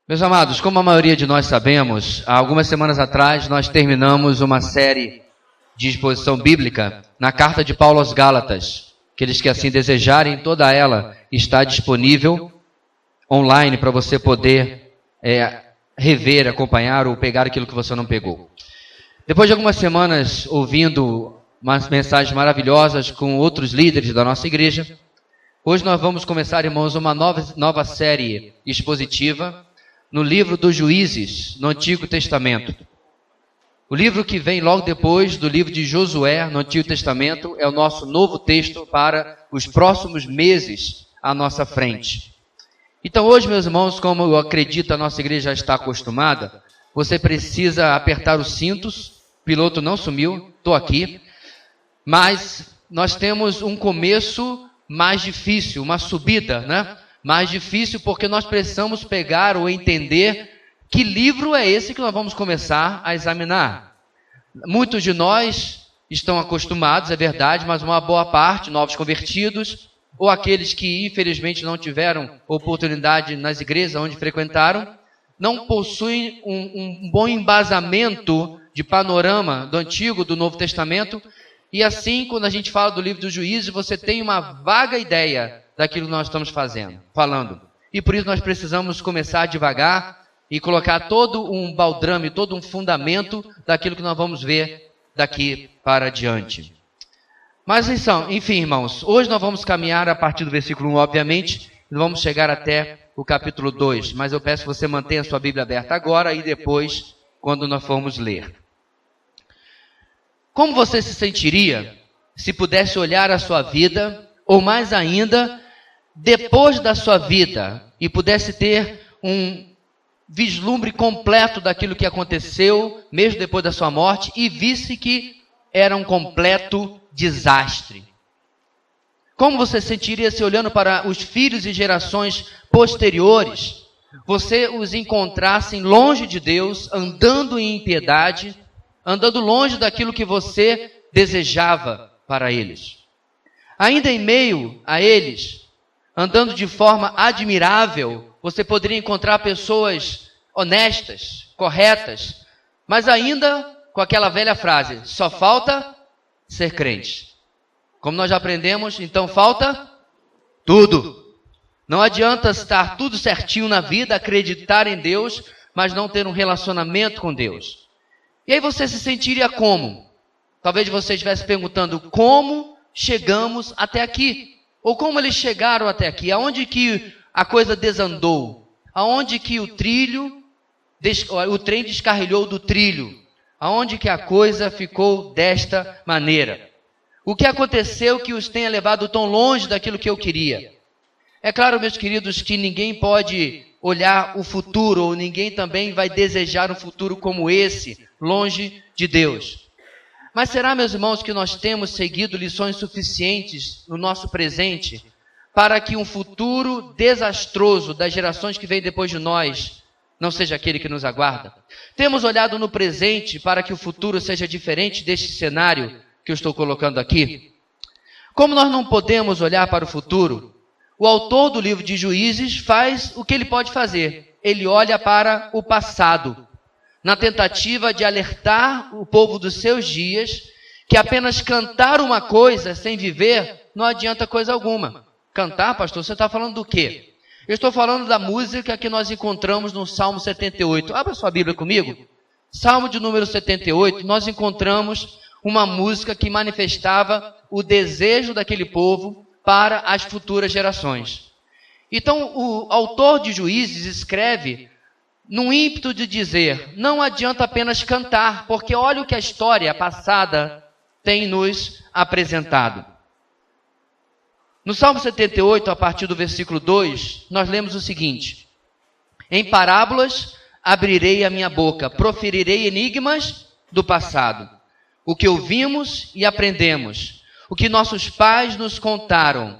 Meus amados, como a maioria de nós sabemos, há algumas semanas atrás nós terminamos uma série de exposição bíblica na carta de Paulo aos Gálatas. Aqueles que assim desejarem, toda ela está disponível online para você poder rever, acompanhar ou pegar aquilo que você não pegou. Depois de algumas semanas ouvindo umas mensagens maravilhosas com outros líderes da nossa igreja, hoje nós vamos começar, irmãos, uma nova série expositiva no livro dos Juízes, no Antigo Testamento. O livro que vem logo depois do livro de Josué, no Antigo Testamento, é o nosso novo texto para os próximos meses à nossa frente. Então hoje, meus irmãos, como eu acredito a nossa igreja já está acostumada, você precisa apertar os cintos. O piloto não sumiu, estou aqui. Mas nós temos um começo mais difícil, uma subida, né? Mais difícil porque nós precisamos pegar ou entender que livro é esse que nós vamos começar a examinar. Muitos de nós estão acostumados, é verdade, mas uma boa parte, novos convertidos, ou aqueles que infelizmente não tiveram oportunidade nas igrejas onde frequentaram, não possuem um bom embasamento de panorama do Antigo, do Novo Testamento. E assim, quando a gente fala do livro dos Juízes, você tem uma vaga ideia daquilo que nós estamos falando. E por isso nós precisamos começar devagar e colocar todo um baldrame, todo um fundamento daquilo que nós vamos ver daqui para diante. Mas enfim, irmãos, hoje nós vamos caminhar a partir do versículo 1, obviamente, e vamos chegar até o capítulo 2. Mas eu peço que você mantenha a sua Bíblia aberta agora e depois, quando nós formos ler. Como você se sentiria se pudesse olhar a sua vida, ou mais ainda, depois da sua vida, e pudesse ter um vislumbre completo daquilo que aconteceu, mesmo depois da sua morte, e visse que era um completo desastre? Como você se sentiria se olhando para os filhos e gerações posteriores, você os encontrasse longe de Deus, andando em impiedade, andando longe daquilo que você desejava para eles? Ainda em meio a eles, andando de forma admirável, você poderia encontrar pessoas honestas, corretas, mas ainda com aquela velha frase: só falta ser crente. Como nós já aprendemos, então falta tudo. Não adianta estar tudo certinho na vida, acreditar em Deus, mas não ter um relacionamento com Deus. E aí você se sentiria como? Talvez você estivesse perguntando: como chegamos até aqui? Ou como eles chegaram até aqui? Aonde que a coisa desandou? Aonde que o trem descarrilhou do trilho? Aonde que a coisa ficou desta maneira? O que aconteceu que os tenha levado tão longe daquilo que eu queria? É claro, meus queridos, que ninguém pode olhar o futuro, ou ninguém também vai desejar um futuro como esse, longe de Deus. Mas será, meus irmãos, que nós temos seguido lições suficientes no nosso presente para que um futuro desastroso das gerações que vêm depois de nós não seja aquele que nos aguarda? Temos olhado no presente para que o futuro seja diferente deste cenário que eu estou colocando aqui? Como nós não podemos olhar para o futuro, o autor do livro de Juízes faz o que ele pode fazer. Ele olha para o passado, na tentativa de alertar o povo dos seus dias que apenas cantar uma coisa sem viver não adianta coisa alguma. Cantar, pastor, você está falando do quê? Eu estou falando da música que nós encontramos no Salmo 78. Abra sua Bíblia comigo. Salmo de número 78, nós encontramos uma música que manifestava o desejo daquele povo para as futuras gerações. Então, o autor de Juízes escreve num ímpeto de dizer: não adianta apenas cantar, porque olha o que a história passada tem nos apresentado. No Salmo 78, a partir do versículo 2, nós lemos o seguinte: em parábolas abrirei a minha boca, proferirei enigmas do passado. O que ouvimos e aprendemos, o que nossos pais nos contaram,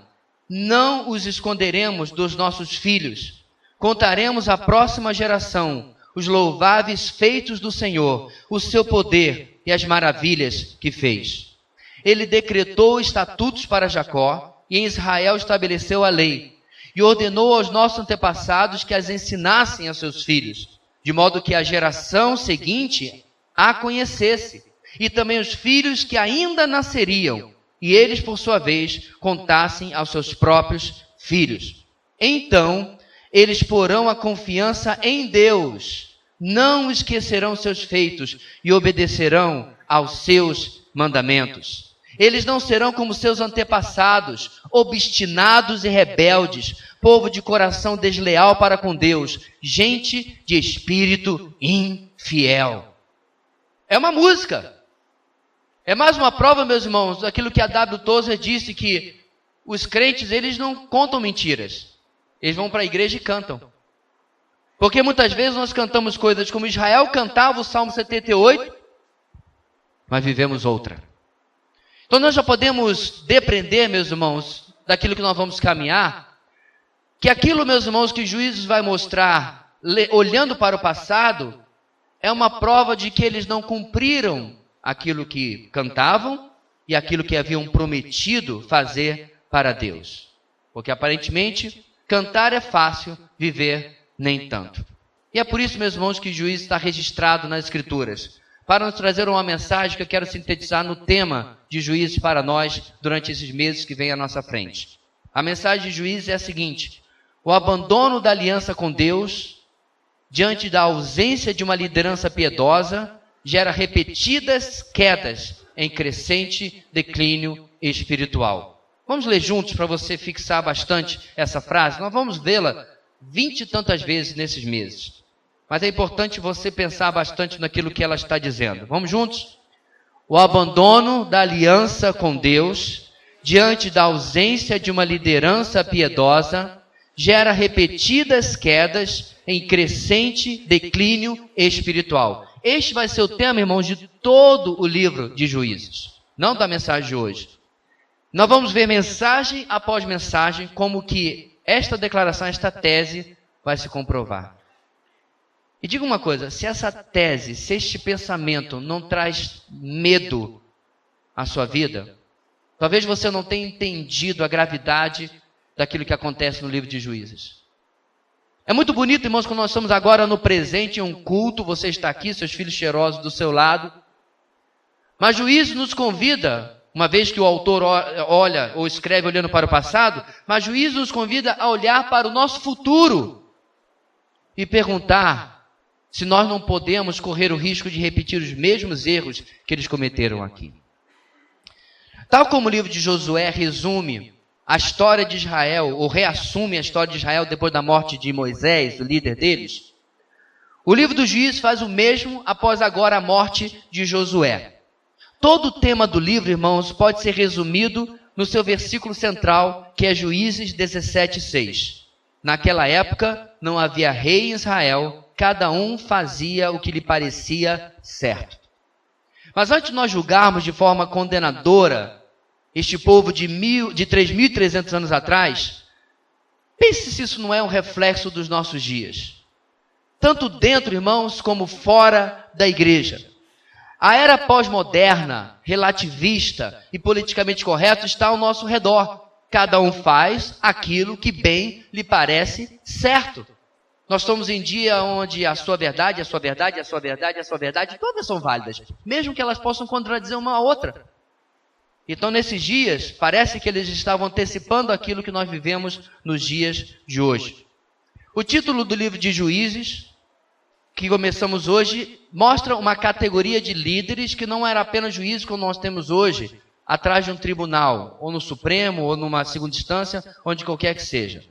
não os esconderemos dos nossos filhos. Contaremos à próxima geração os louváveis feitos do Senhor, o seu poder e as maravilhas que fez. Ele decretou estatutos para Jacó e em Israel estabeleceu a lei. e ordenou aos nossos antepassados que as ensinassem a seus filhos, de modo que a geração seguinte a conhecesse, e também os filhos que ainda nasceriam, e eles, por sua vez, contassem aos seus próprios filhos. Então, eles porão a confiança em Deus, não esquecerão seus feitos e obedecerão aos seus mandamentos. Eles não serão como seus antepassados, obstinados e rebeldes, povo de coração desleal para com Deus, gente de espírito infiel. É uma música. É mais uma prova, meus irmãos, daquilo que a W. Tozer disse, que os crentes, eles não contam mentiras. Eles vão para a igreja e cantam. Porque muitas vezes nós cantamos coisas como Israel cantava o Salmo 78, mas vivemos outra. Então nós já podemos depreender, meus irmãos, daquilo que nós vamos caminhar, que aquilo, meus irmãos, que Juízes vai mostrar, olhando para o passado, é uma prova de que eles não cumpriram aquilo que cantavam e aquilo que haviam prometido fazer para Deus. Porque aparentemente, cantar é fácil, viver nem tanto. E é por isso, meus irmãos, que Juízes está registrado nas Escrituras, para nos trazer uma mensagem que eu quero sintetizar no tema de Juízes para nós durante esses meses que vêm à nossa frente. A mensagem de Juízes é a seguinte: o abandono da aliança com Deus, diante da ausência de uma liderança piedosa, gera repetidas quedas em crescente declínio espiritual. Vamos ler juntos para você fixar bastante essa frase? Nós vamos vê-la 20 e tantas vezes nesses meses. Mas é importante você pensar bastante naquilo que ela está dizendo. Vamos juntos? O abandono da aliança com Deus, diante da ausência de uma liderança piedosa, gera repetidas quedas em crescente declínio espiritual. Este vai ser o tema, irmãos, de todo o livro de Juízes, não da mensagem de hoje. Nós vamos ver mensagem após mensagem como que esta declaração, esta tese vai se comprovar. E diga uma coisa, se essa tese, se este pensamento não traz medo à sua vida, talvez você não tenha entendido a gravidade daquilo que acontece no livro de Juízes. É muito bonito, irmãos, quando nós estamos agora no presente, em um culto, você está aqui, seus filhos cheirosos do seu lado. Mas Juízes nos convida, uma vez que o autor olha ou escreve olhando para o passado, mas Juízes nos convida a olhar para o nosso futuro e perguntar se nós não podemos correr o risco de repetir os mesmos erros que eles cometeram aqui. Tal como o livro de Josué resume a história de Israel, ou reassume a história de Israel depois da morte de Moisés, o líder deles, o livro dos Juízes faz o mesmo após agora a morte de Josué. Todo o tema do livro, irmãos, pode ser resumido no seu versículo central, que é Juízes 17:6. Naquela época não havia rei em Israel, cada um fazia o que lhe parecia certo. Mas antes de nós julgarmos de forma condenadora este povo de 3.300 anos atrás, pense se isso não é um reflexo dos nossos dias. Tanto dentro, irmãos, como fora da igreja. A era pós-moderna, relativista e politicamente correta está ao nosso redor. Cada um faz aquilo que bem lhe parece certo. Nós estamos em dia onde a sua verdade, a sua verdade, a sua verdade, a sua verdade, todas são válidas, mesmo que elas possam contradizer uma a outra. Então, nesses dias, parece que eles estavam antecipando aquilo que nós vivemos nos dias de hoje. O título do livro de Juízes, que começamos hoje, mostra uma categoria de líderes que não era apenas juízes como nós temos hoje, atrás de um tribunal, ou no Supremo, ou numa segunda instância, onde qualquer que seja.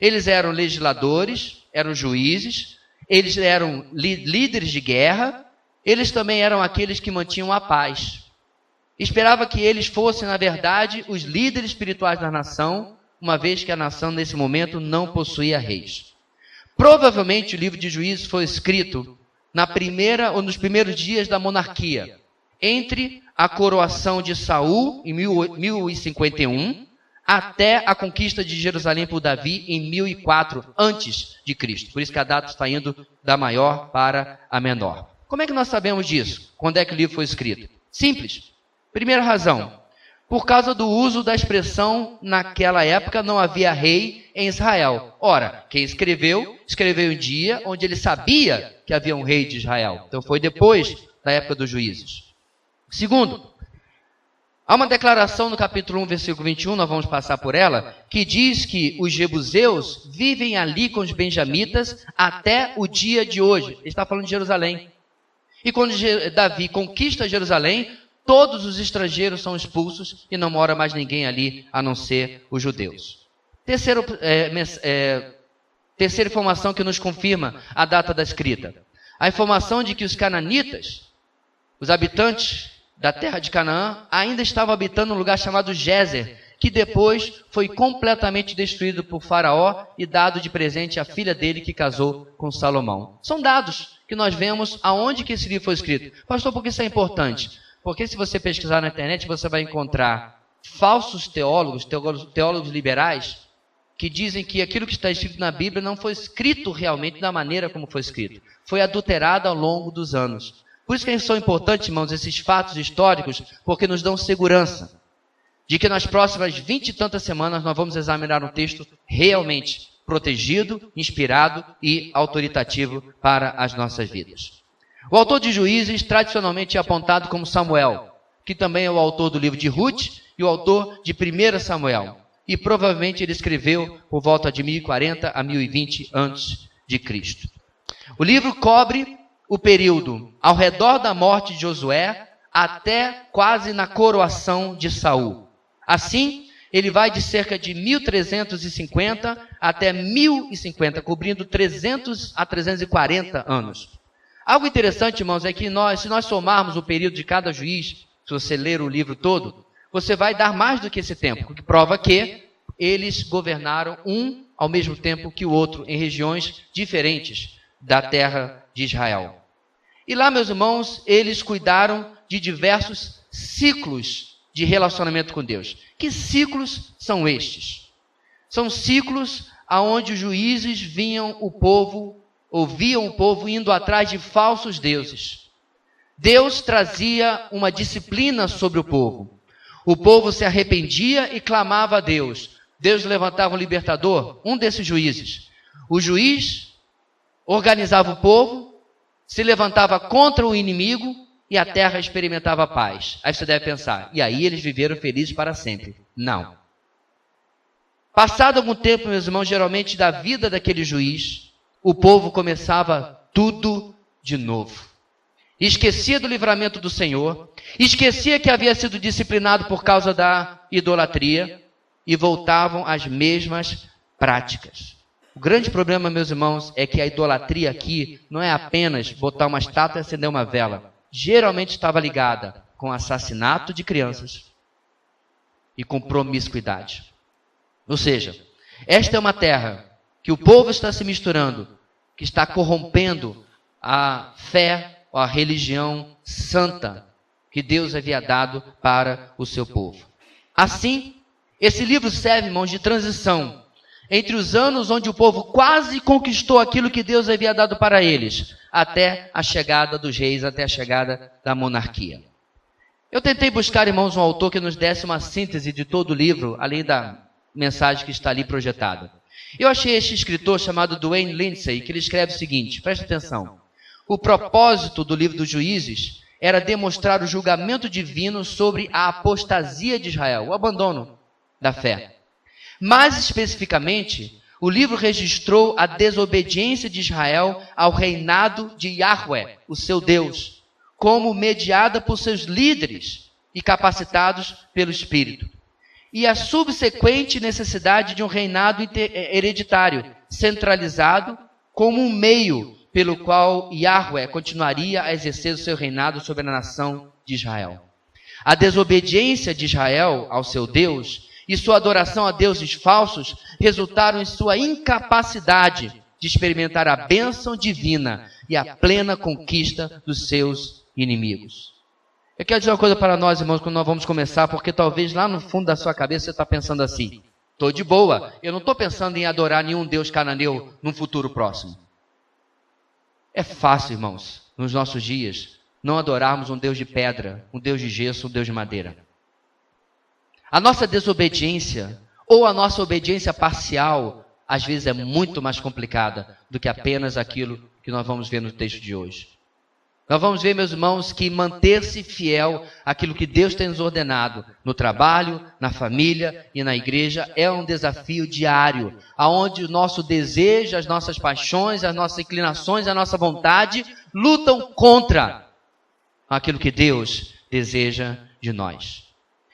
Eles eram legisladores, eram juízes, eles eram líderes de guerra, eles também eram aqueles que mantinham a paz. Esperava que eles fossem, na verdade, os líderes espirituais da nação, uma vez que a nação, nesse momento, não possuía reis. Provavelmente, o livro de Juízes foi escrito na primeira ou nos primeiros dias da monarquia, entre a coroação de Saul, em 1051, até a conquista de Jerusalém por Davi, em 1004, antes de Cristo. Por isso que a data está indo da maior para a menor. Como é que nós sabemos disso? Quando é que o livro foi escrito? Simples. Primeira razão, por causa do uso da expressão, naquela época não havia rei em Israel. Ora, quem escreveu em um dia onde ele sabia que havia um rei de Israel. Então foi depois da época dos juízes. Segundo, há uma declaração no capítulo 1, versículo 21, nós vamos passar por ela, que diz que os jebuseus vivem ali com os benjamitas até o dia de hoje. Ele está falando de Jerusalém. E quando Davi conquista Jerusalém, todos os estrangeiros são expulsos e não mora mais ninguém ali, a não ser os judeus. Terceira informação que nos confirma a data da escrita. A informação de que os cananitas, os habitantes da terra de Canaã, ainda estavam habitando um lugar chamado Gézer, que depois foi completamente destruído por Faraó e dado de presente à filha dele que casou com Salomão. São dados que nós vemos aonde que esse livro foi escrito. Pastor, por que isso é importante? Porque se você pesquisar na internet, você vai encontrar falsos teólogos liberais, que dizem que aquilo que está escrito na Bíblia não foi escrito realmente da maneira como foi escrito. Foi adulterado ao longo dos anos. Por isso que são importantes, irmãos, esses fatos históricos, porque nos dão segurança de que nas próximas 20 e tantas semanas nós vamos examinar um texto realmente protegido, inspirado e autoritativo para as nossas vidas. O autor de Juízes tradicionalmente é apontado como Samuel, que também é o autor do livro de Ruth e o autor de 1 Samuel. E provavelmente ele escreveu por volta de 1040 a 1020 a.C. O livro cobre o período ao redor da morte de Josué até quase na coroação de Saul. Assim, ele vai de cerca de 1350 até 1050, cobrindo 300 a 340 anos. Algo interessante, irmãos, é que se nós somarmos o período de cada juiz, se você ler o livro todo, você vai dar mais do que esse tempo, o que prova que eles governaram um ao mesmo tempo que o outro, em regiões diferentes da terra de Israel. E lá, meus irmãos, eles cuidaram de diversos ciclos de relacionamento com Deus. Que ciclos são estes? São ciclos aonde os juízes viam o povo indo atrás de falsos deuses. Deus trazia uma disciplina sobre o povo. O povo se arrependia e clamava a Deus. Deus levantava um libertador, um desses juízes. O juiz organizava o povo, se levantava contra o inimigo e a terra experimentava paz. Aí você deve pensar, e aí eles viveram felizes para sempre. Não. Passado algum tempo, meus irmãos, geralmente da vida daquele juiz, o povo começava tudo de novo. Esquecia do livramento do Senhor, esquecia que havia sido disciplinado por causa da idolatria e voltavam às mesmas práticas. O grande problema, meus irmãos, é que a idolatria aqui não é apenas botar uma estátua e acender uma vela. Geralmente estava ligada com assassinato de crianças e com promiscuidade. Ou seja, esta é uma terra que o povo está se misturando, que está corrompendo a fé, a religião santa que Deus havia dado para o seu povo. Assim, esse livro serve, irmãos, de transição entre os anos onde o povo quase conquistou aquilo que Deus havia dado para eles, até a chegada dos reis, até a chegada da monarquia. Eu tentei buscar, irmãos, um autor que nos desse uma síntese de todo o livro, além da mensagem que está ali projetada. Eu achei este escritor chamado Duane Lindsay, que ele escreve o seguinte, preste atenção. O propósito do livro dos Juízes era demonstrar o julgamento divino sobre a apostasia de Israel, o abandono da fé. Mais especificamente, o livro registrou a desobediência de Israel ao reinado de Yahweh, o seu Deus, como mediada por seus líderes e capacitados pelo Espírito. E a subsequente necessidade de um reinado hereditário, centralizado, como um meio pelo qual Yahweh continuaria a exercer o seu reinado sobre a nação de Israel. A desobediência de Israel ao seu Deus e sua adoração a deuses falsos resultaram em sua incapacidade de experimentar a bênção divina e a plena conquista dos seus inimigos. Eu quero dizer uma coisa para nós, irmãos, quando nós vamos começar, porque talvez lá no fundo da sua cabeça você está pensando assim, estou de boa, eu não estou pensando em adorar nenhum deus cananeu num futuro próximo. É fácil, irmãos, nos nossos dias, não adorarmos um Deus de pedra, um Deus de gesso, um Deus de madeira. A nossa desobediência ou a nossa obediência parcial, às vezes é muito mais complicada do que apenas aquilo que nós vamos ver no texto de hoje. Nós vamos ver, meus irmãos, que manter-se fiel àquilo que Deus tem nos ordenado no trabalho, na família e na igreja é um desafio diário, aonde o nosso desejo, as nossas paixões, as nossas inclinações, a nossa vontade lutam contra aquilo que Deus deseja de nós.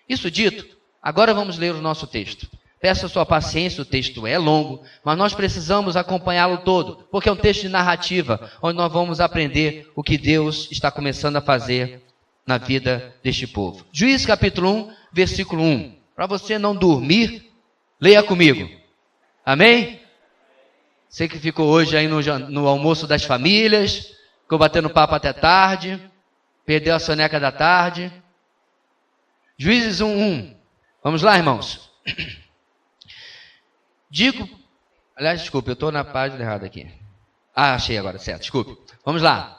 Isso dito, agora vamos ler o nosso texto. Peço a sua paciência, o texto é longo, mas nós precisamos acompanhá-lo todo, porque é um texto de narrativa, onde nós vamos aprender o que Deus está começando a fazer na vida deste povo. Juízes capítulo 1, versículo 1. Para você não dormir, leia comigo. Amém? Você que ficou hoje aí no almoço das famílias, ficou batendo papo até tarde, perdeu a soneca da tarde. Juízes 1, 1. Vamos lá, irmãos. Desculpe, eu estou na página errada aqui. Achei agora, certo, desculpe. Vamos lá.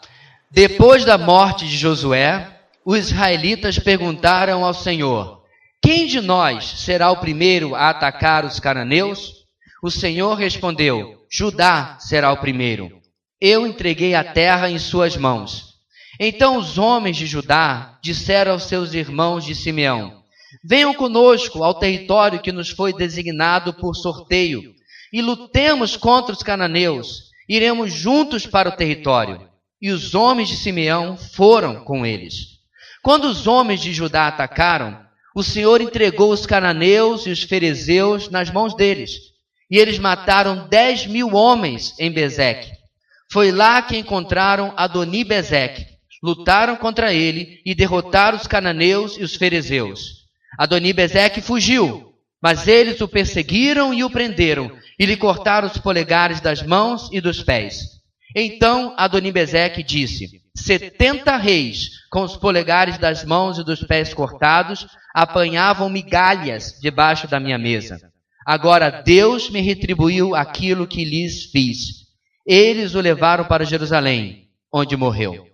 Depois da morte de Josué, os israelitas perguntaram ao Senhor: quem de nós será o primeiro a atacar os cananeus? O Senhor respondeu: Judá será o primeiro. Eu entreguei a terra em suas mãos. Então os homens de Judá disseram aos seus irmãos de Simeão: venham conosco ao território que nos foi designado por sorteio, e lutemos contra os cananeus. Iremos juntos para o território. E os homens de Simeão foram com eles. Quando os homens de Judá atacaram, o Senhor entregou os cananeus e os ferezeus nas mãos deles. E eles mataram 10.000 homens em Bezeque. Foi lá que encontraram Adoni-Bezeque. Lutaram contra ele e derrotaram os cananeus e os ferezeus. Adoni-Bezeque fugiu, mas eles o perseguiram e o prenderam, e lhe cortaram os polegares das mãos e dos pés. Então Adoni-Bezeque disse: 70 reis, com os polegares das mãos e dos pés cortados, apanhavam migalhas debaixo da minha mesa. Agora Deus me retribuiu aquilo que lhes fiz. Eles o levaram para Jerusalém, onde morreu.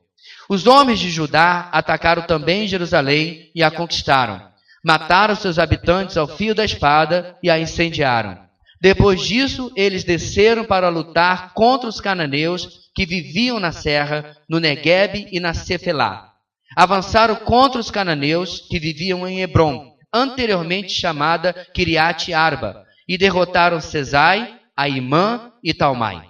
Os homens de Judá atacaram também Jerusalém e a conquistaram. Mataram seus habitantes ao fio da espada e a incendiaram. Depois disso, eles desceram para lutar contra os cananeus que viviam na serra, no Neguebe e na Cefelá. Avançaram contra os cananeus que viviam em Hebrom, anteriormente chamada Kiriate Arba, e derrotaram Sesai, Aimã e Talmai.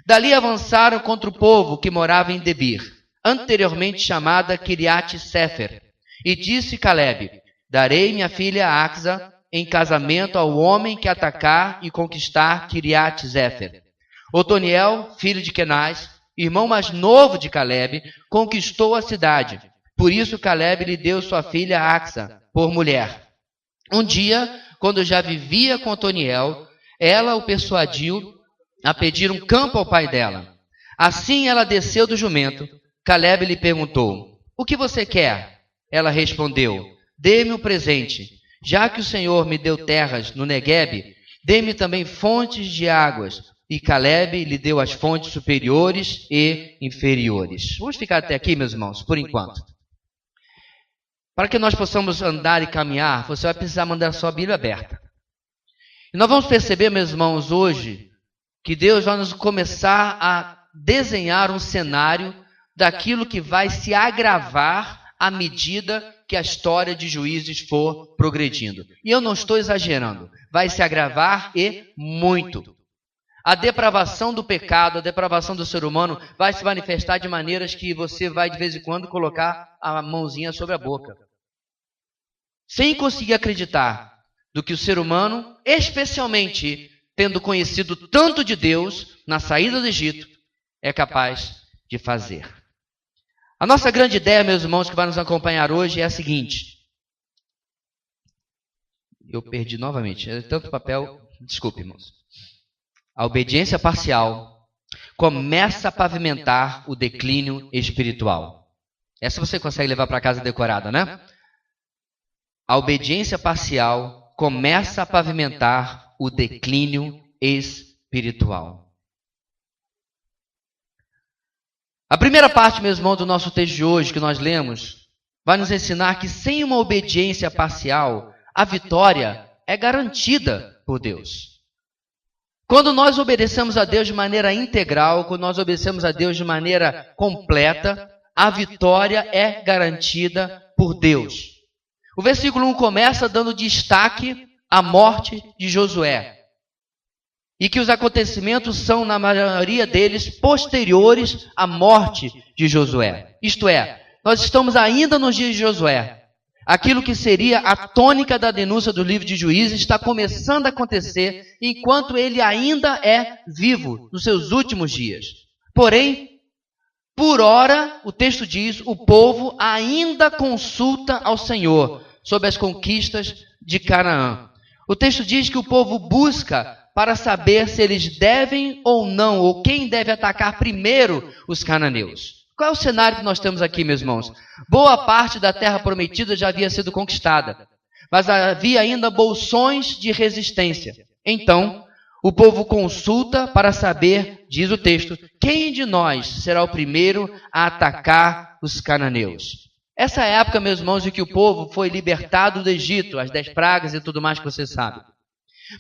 Dali avançaram contra o povo que morava em Debir, anteriormente chamada Kiriate Sefer, e disse Calebe: darei minha filha Axa em casamento ao homem que atacar e conquistar Kiriate Sefer. Otoniel, filho de Kenaz, irmão mais novo de Calebe, conquistou a cidade. Por isso Calebe lhe deu sua filha Axa por mulher. Um dia, quando já vivia com Otoniel, ela o persuadiu a pedir um campo ao pai dela. Assim ela desceu do jumento. Calebe lhe perguntou: o que você quer? Ela respondeu: dê-me um presente. Já que o Senhor me deu terras no Neguebe, dê-me também fontes de águas. E Calebe lhe deu as fontes superiores e inferiores. Vamos ficar até aqui, meus irmãos, por enquanto. Para que nós possamos andar e caminhar, você vai precisar mandar a sua Bíblia aberta. E nós vamos perceber, meus irmãos, hoje, que Deus vai nos começar a desenhar um cenário daquilo que vai se agravar à medida que a história de Juízes for progredindo. E eu não estou exagerando. Vai se agravar e muito. A depravação do pecado, a depravação do ser humano vai se manifestar de maneiras que você vai de vez em quando colocar a mãozinha sobre a boca. Sem conseguir acreditar do que o ser humano, especialmente tendo conhecido tanto de Deus na saída do Egito, é capaz de fazer. A nossa grande ideia, meus irmãos, que vai nos acompanhar hoje é a seguinte. Eu perdi novamente, é tanto papel, desculpe, irmãos. A obediência parcial começa a pavimentar o declínio espiritual. Essa você consegue levar para casa decorada, né? A obediência parcial começa a pavimentar o declínio espiritual. A primeira parte, meus irmãos, do nosso texto de hoje, que nós lemos, vai nos ensinar que sem uma obediência parcial, a vitória é garantida por Deus. Quando nós obedecemos a Deus de maneira integral, quando nós obedecemos a Deus de maneira completa, a vitória é garantida por Deus. O versículo 1 começa dando destaque à morte de Josué. E que os acontecimentos são, na maioria deles, posteriores à morte de Josué. Isto é, nós estamos ainda nos dias de Josué. Aquilo que seria a tônica da denúncia do livro de Juízes está começando a acontecer enquanto ele ainda é vivo, nos seus últimos dias. Porém, por ora, o texto diz, o povo ainda consulta ao Senhor sobre as conquistas de Canaã. O texto diz que o povo busca para saber se eles devem ou não, ou quem deve atacar primeiro os cananeus. Qual é o cenário que nós temos aqui, meus irmãos? Boa parte da terra prometida já havia sido conquistada, mas havia ainda bolsões de resistência. Então, o povo consulta para saber, diz o texto, quem de nós será o primeiro a atacar os cananeus. Essa é a época, meus irmãos, em que o povo foi libertado do Egito, as 10 pragas e tudo mais que você sabe.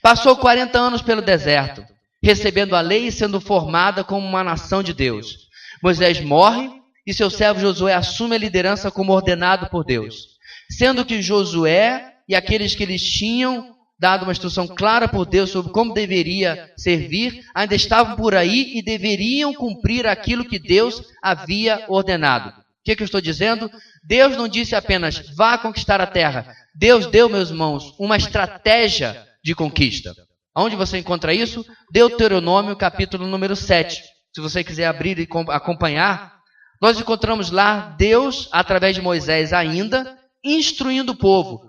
Passou 40 anos pelo deserto, recebendo a lei e sendo formada como uma nação de Deus. Moisés morre e seu servo Josué assume a liderança como ordenado por Deus. Sendo que Josué e aqueles que lhes tinham dado uma instrução clara por Deus sobre como deveria servir, ainda estavam por aí e deveriam cumprir aquilo que Deus havia ordenado. O que eu estou dizendo? Deus não disse apenas, vá conquistar a terra. Deus deu, meus irmãos, uma estratégia de conquista. Onde você encontra isso? Deuteronômio, capítulo número 7. Se você quiser abrir e acompanhar, nós encontramos lá Deus, através de Moisés ainda, instruindo o povo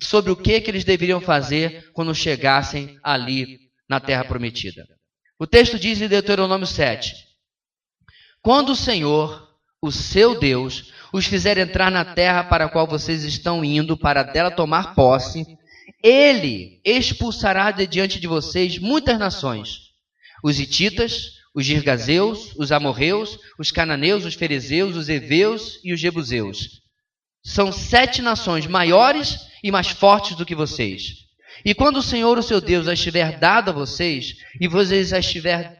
sobre o que eles deveriam fazer quando chegassem ali na terra prometida. O texto diz em Deuteronômio 7, quando o Senhor, o seu Deus, os fizer entrar na terra para a qual vocês estão indo, para dela tomar posse, Ele expulsará de diante de vocês muitas nações, os hititas, os girgazeus, os amorreus, os cananeus, os ferezeus, os heveus e os jebuseus. São 7 nações maiores e mais fortes do que vocês. E quando o Senhor, o seu Deus, as tiver dado a vocês, e vocês as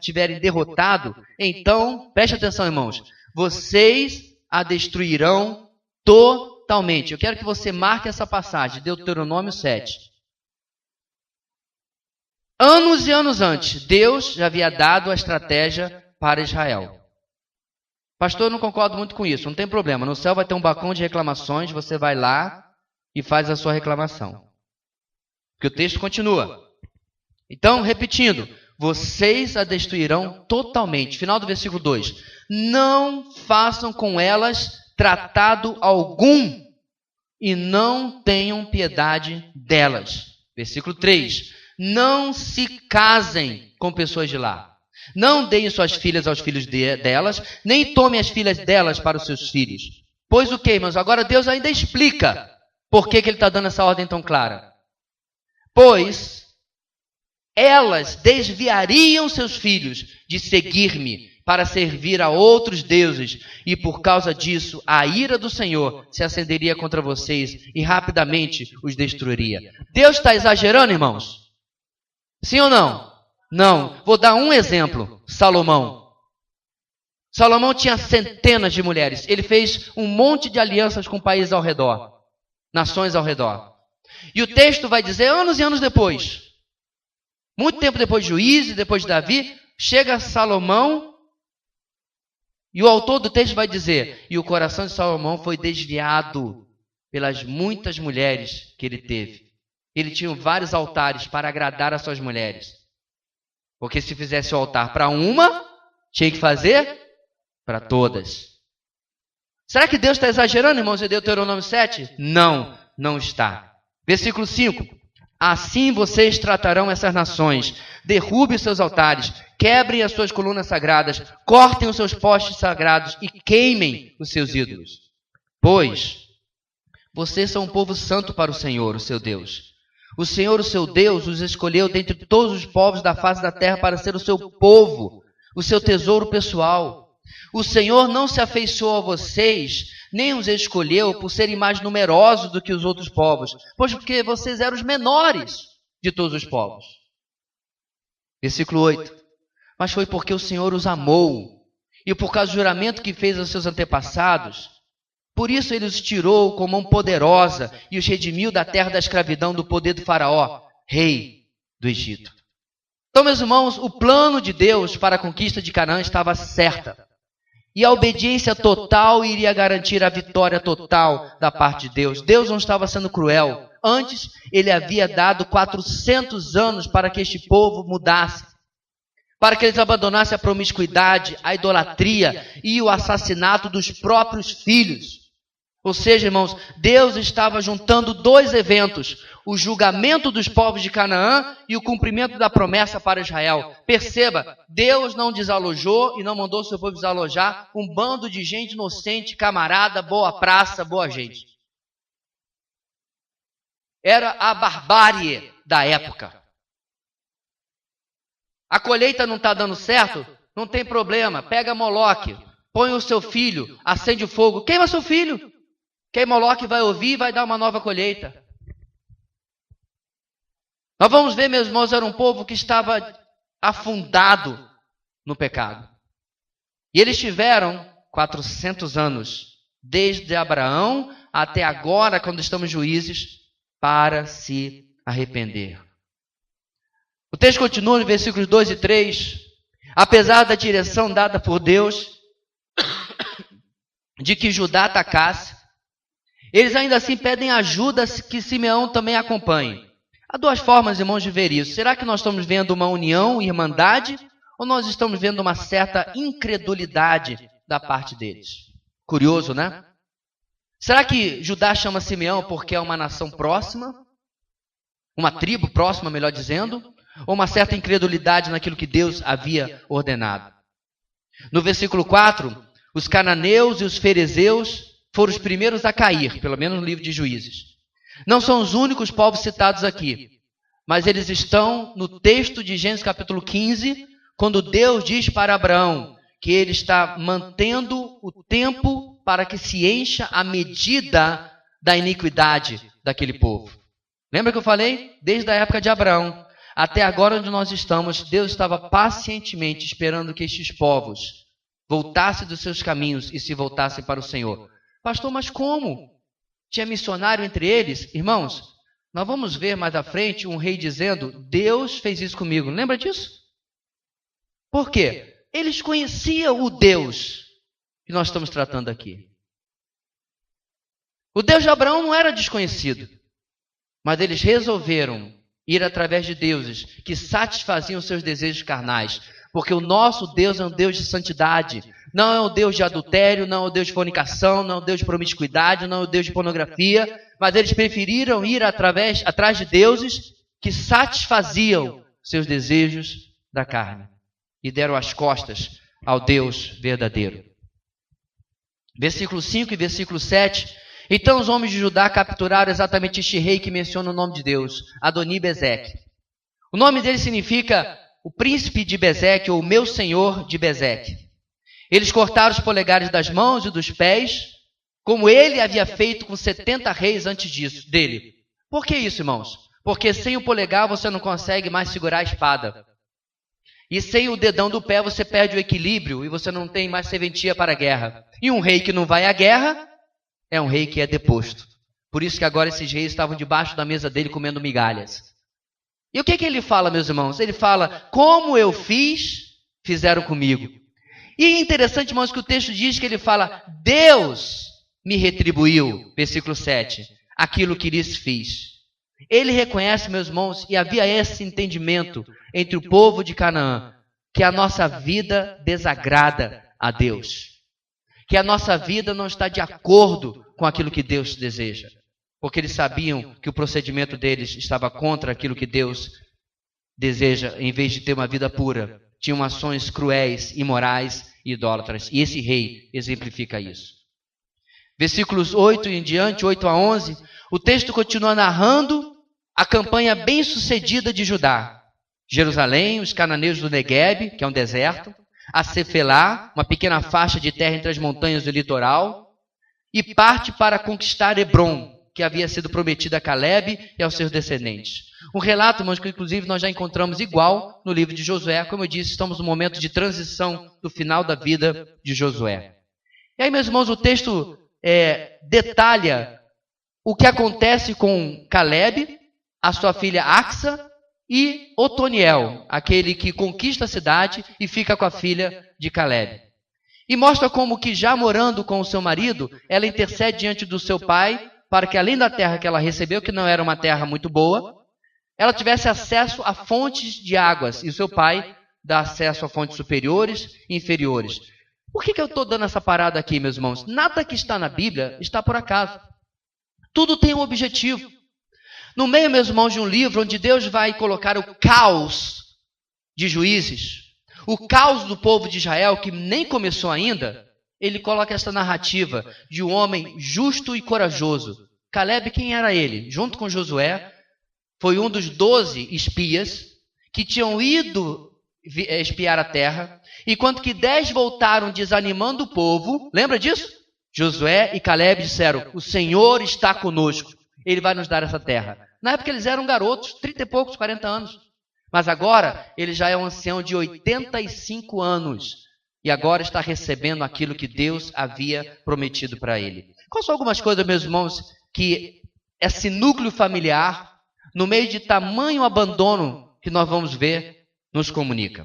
tiverem derrotado, então, preste atenção, irmãos, vocês a destruirão totalmente. Eu quero que você marque essa passagem, Deuteronômio 7. Anos e anos antes, Deus já havia dado a estratégia para Israel. Pastor, eu não concordo muito com isso. Não tem problema. No céu vai ter um balcão de reclamações. Você vai lá e faz a sua reclamação. Porque o texto continua. Então, repetindo. Vocês a destruirão totalmente. Final do versículo 2. Não façam com elas tratado algum e não tenham piedade delas. Versículo 3. Não se casem com pessoas de lá. Não deem suas filhas aos filhos delas, nem tomem as filhas delas para os seus filhos. Pois o que, irmãos? Agora Deus ainda explica por que ele está dando essa ordem tão clara. Pois elas desviariam seus filhos de seguir-me para servir a outros deuses, e por causa disso a ira do Senhor se acenderia contra vocês e rapidamente os destruiria. Deus está exagerando, irmãos? Sim ou não? Não. Vou dar um exemplo. Salomão. Salomão tinha centenas de mulheres. Ele fez um monte de alianças com países ao redor. Nações ao redor. E o texto vai dizer, anos e anos depois, muito tempo depois de Juízes, depois de Davi, chega Salomão, e o autor do texto vai dizer, e o coração de Salomão foi desviado pelas muitas mulheres que ele teve. Ele tinha vários altares para agradar as suas mulheres. Porque se fizesse o altar para uma, tinha que fazer para todas. Será que Deus está exagerando, irmãos, em Deuteronômio 7? Não, não está. Versículo 5. Assim vocês tratarão essas nações. Derrubem os seus altares, quebrem as suas colunas sagradas, cortem os seus postes sagrados e queimem os seus ídolos. Pois vocês são um povo santo para o Senhor, o seu Deus. O Senhor, o seu Deus, os escolheu dentre todos os povos da face da terra para ser o seu povo, o seu tesouro pessoal. O Senhor não se afeiçoou a vocês, nem os escolheu por serem mais numerosos do que os outros povos, pois porque vocês eram os menores de todos os povos. Versículo 8. Mas foi porque o Senhor os amou, e por causa do juramento que fez aos seus antepassados, por isso ele os tirou com mão poderosa e os redimiu da terra da escravidão, do poder do faraó, rei do Egito. Então, meus irmãos, o plano de Deus para a conquista de Canaã estava certa. E a obediência total iria garantir a vitória total da parte de Deus. Deus não estava sendo cruel. Antes, ele havia dado 400 anos para que este povo mudasse, para que eles abandonassem a promiscuidade, a idolatria e o assassinato dos próprios filhos. Ou seja, irmãos, Deus estava juntando dois eventos: o julgamento dos povos de Canaã e o cumprimento da promessa para Israel. Perceba, Deus não desalojou e não mandou seu povo desalojar um bando de gente inocente, camarada, boa praça, boa gente. Era a barbárie da época. A colheita não está dando certo? Não tem problema. Pega Moloque, põe o seu filho, acende o fogo, queima seu filho. Quem Moloque vai ouvir e vai dar uma nova colheita. Nós vamos ver, meus irmãos, era um povo que estava afundado no pecado. E eles tiveram 400 anos, desde Abraão até agora, quando estamos Juízes, para se arrepender. O texto continua no versículos 2 e 3. Apesar da direção dada por Deus de que Judá atacasse, eles ainda assim pedem ajuda que Simeão também acompanhe. Há duas formas, irmãos, de ver isso. Será que nós estamos vendo uma união, irmandade, ou nós estamos vendo uma certa incredulidade da parte deles? Curioso, né? Será que Judá chama Simeão porque é uma nação próxima? Uma tribo próxima, melhor dizendo? Ou uma certa incredulidade naquilo que Deus havia ordenado? No versículo 4, os cananeus e os ferezeus foram os primeiros a cair, pelo menos no livro de Juízes. Não são os únicos povos citados aqui, mas eles estão no texto de Gênesis capítulo 15, quando Deus diz para Abraão que ele está mantendo o tempo para que se encha a medida da iniquidade daquele povo. Lembra que eu falei? Desde a época de Abraão até agora onde nós estamos, Deus estava pacientemente esperando que estes povos voltassem dos seus caminhos e se voltassem para o Senhor. Pastor, mas como? Tinha missionário entre eles? Irmãos, nós vamos ver mais à frente um rei dizendo: Deus fez isso comigo. Lembra disso? Por quê? Eles conheciam o Deus que nós estamos tratando aqui. O Deus de Abraão não era desconhecido, mas eles resolveram ir através de deuses que satisfaziam seus desejos carnais. Porque o nosso Deus é um Deus de santidade. Não é um Deus de adultério, não é um Deus de fornicação, não é um Deus de promiscuidade, não é um Deus de pornografia. Mas eles preferiram ir atrás de deuses que satisfaziam seus desejos da carne. E deram as costas ao Deus verdadeiro. Versículo 5 e versículo 7. Então os homens de Judá capturaram exatamente este rei que menciona o nome de Deus, Adoni-Bezeque. O nome dele significa o príncipe de Bezeque, ou meu senhor de Bezeque. Eles cortaram os polegares das mãos e dos pés, como ele havia feito com 70 reis antes dele. Por que isso, irmãos? Porque sem o polegar você não consegue mais segurar a espada. E sem o dedão do pé você perde o equilíbrio e você não tem mais serventia para a guerra. E um rei que não vai à guerra é um rei que é deposto. Por isso que agora esses reis estavam debaixo da mesa dele comendo migalhas. E o que ele fala, meus irmãos? Ele fala: como eu fiz, fizeram comigo. E é interessante, irmãos, que o texto diz que ele fala: Deus me retribuiu, versículo 7, aquilo que lhes fiz. Ele reconhece, meus irmãos, e havia esse entendimento entre o povo de Canaã, que a nossa vida desagrada a Deus. Que a nossa vida não está de acordo com aquilo que Deus deseja. Porque eles sabiam que o procedimento deles estava contra aquilo que Deus deseja, em vez de ter uma vida pura. Tinham ações cruéis, imorais e idólatras. E esse rei exemplifica isso. Versículos 8 em diante, 8 a 11, o texto continua narrando a campanha bem-sucedida de Judá. Jerusalém, os cananeus do Neguebe, que é um deserto, a Cefelá, uma pequena faixa de terra entre as montanhas do litoral, e parte para conquistar Hebrom, que havia sido prometida a Caleb e aos seus descendentes. Um relato, irmãos, que inclusive nós já encontramos igual no livro de Josué. Como eu disse, estamos no momento de transição do final da vida de Josué. E aí, meus irmãos, o texto detalha o que acontece com Caleb, a sua filha Axa e Otoniel, aquele que conquista a cidade e fica com a filha de Caleb. E mostra como que já morando com o seu marido, ela intercede diante do seu pai para que além da terra que ela recebeu, que não era uma terra muito boa, ela tivesse acesso a fontes de águas, e o seu pai dá acesso a fontes superiores e inferiores. Por que eu estou dando essa parada aqui, meus irmãos? Nada que está na Bíblia está por acaso. Tudo tem um objetivo. No meio, meus irmãos, de um livro onde Deus vai colocar o caos de Juízes, o caos do povo de Israel, que nem começou ainda, ele coloca essa narrativa de um homem justo e corajoso. Caleb, quem era ele? Junto com Josué, foi um dos 12 espias que tinham ido espiar a terra, enquanto que 10 voltaram desanimando o povo. Lembra disso? Josué e Caleb disseram: o Senhor está conosco, Ele vai nos dar essa terra. Na época eles eram garotos, 30 e poucos, 40 anos. Mas agora ele já é um ancião de 85 anos. E agora está recebendo aquilo que Deus havia prometido para ele. Quais são algumas coisas, meus irmãos, que esse núcleo familiar, no meio de tamanho abandono que nós vamos ver, nos comunica?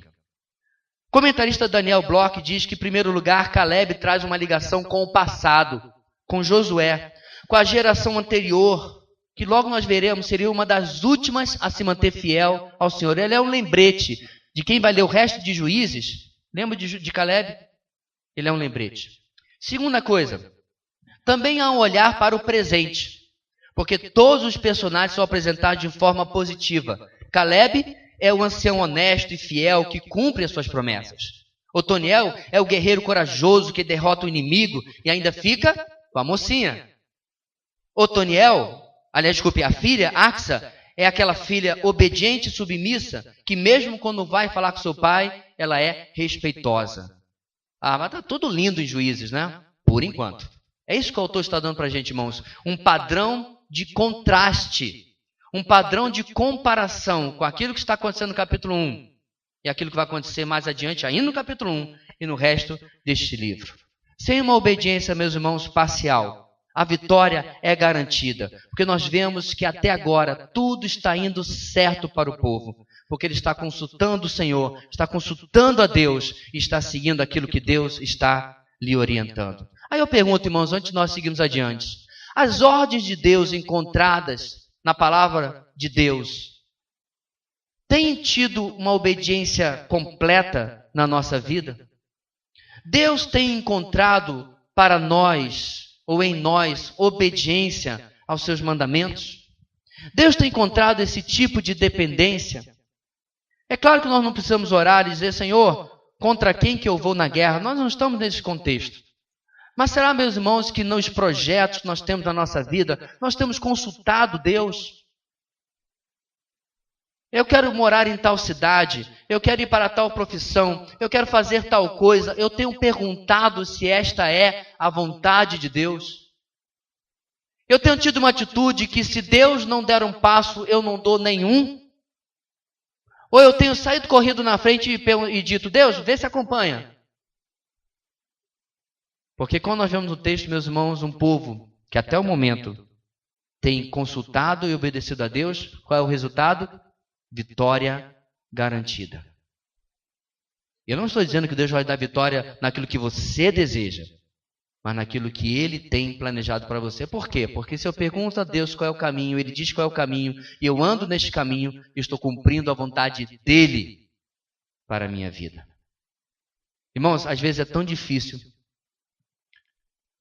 O comentarista Daniel Bloch diz que, em primeiro lugar, Caleb traz uma ligação com o passado, com Josué, com a geração anterior, que logo nós veremos seria uma das últimas a se manter fiel ao Senhor. Ele é um lembrete de quem vai ler o resto de Juízes. Lembra de Caleb? Ele é um lembrete. Segunda coisa, também há um olhar para o presente, porque todos os personagens são apresentados de forma positiva. Caleb é o ancião honesto e fiel que cumpre as suas promessas. Otoniel é o guerreiro corajoso que derrota o inimigo e ainda fica com a mocinha. A filha, Axa, é aquela filha obediente e submissa, que mesmo quando vai falar com seu pai, ela é respeitosa. Mas está tudo lindo em Juízes, né? Por enquanto. É isso que o autor está dando para a gente, irmãos. Um padrão de contraste, um padrão de comparação com aquilo que está acontecendo no capítulo 1 e aquilo que vai acontecer mais adiante, ainda no capítulo 1 e no resto deste livro. Sem uma obediência, meus irmãos, parcial, a vitória é garantida, porque nós vemos que até agora tudo está indo certo para o povo, porque ele está consultando o Senhor, está consultando a Deus e está seguindo aquilo que Deus está lhe orientando. Aí eu pergunto, irmãos, antes de nós seguirmos adiante, as ordens de Deus encontradas na palavra de Deus têm tido uma obediência completa na nossa vida? Deus tem encontrado para nós, ou em nós, obediência aos seus mandamentos? Deus tem encontrado esse tipo de dependência? É claro que nós não precisamos orar e dizer: Senhor, contra quem que eu vou na guerra? Nós não estamos nesse contexto. Mas será, meus irmãos, que nos projetos que nós temos na nossa vida, nós temos consultado Deus? Eu quero morar em tal cidade, eu quero ir para tal profissão, eu quero fazer tal coisa. Eu tenho perguntado se esta é a vontade de Deus. Eu tenho tido uma atitude que, se Deus não der um passo, eu não dou nenhum. Ou eu tenho saído correndo na frente e dito: Deus, vê se acompanha. Porque quando nós vemos no texto, meus irmãos, um povo que até o momento tem consultado e obedecido a Deus, qual é o resultado? Vitória garantida. Eu não estou dizendo que Deus vai dar vitória naquilo que você deseja, mas naquilo que Ele tem planejado para você. Por quê? Porque se eu pergunto a Deus qual é o caminho, Ele diz qual é o caminho, e eu ando neste caminho, e estou cumprindo a vontade dEle para a minha vida. Irmãos, às vezes é tão difícil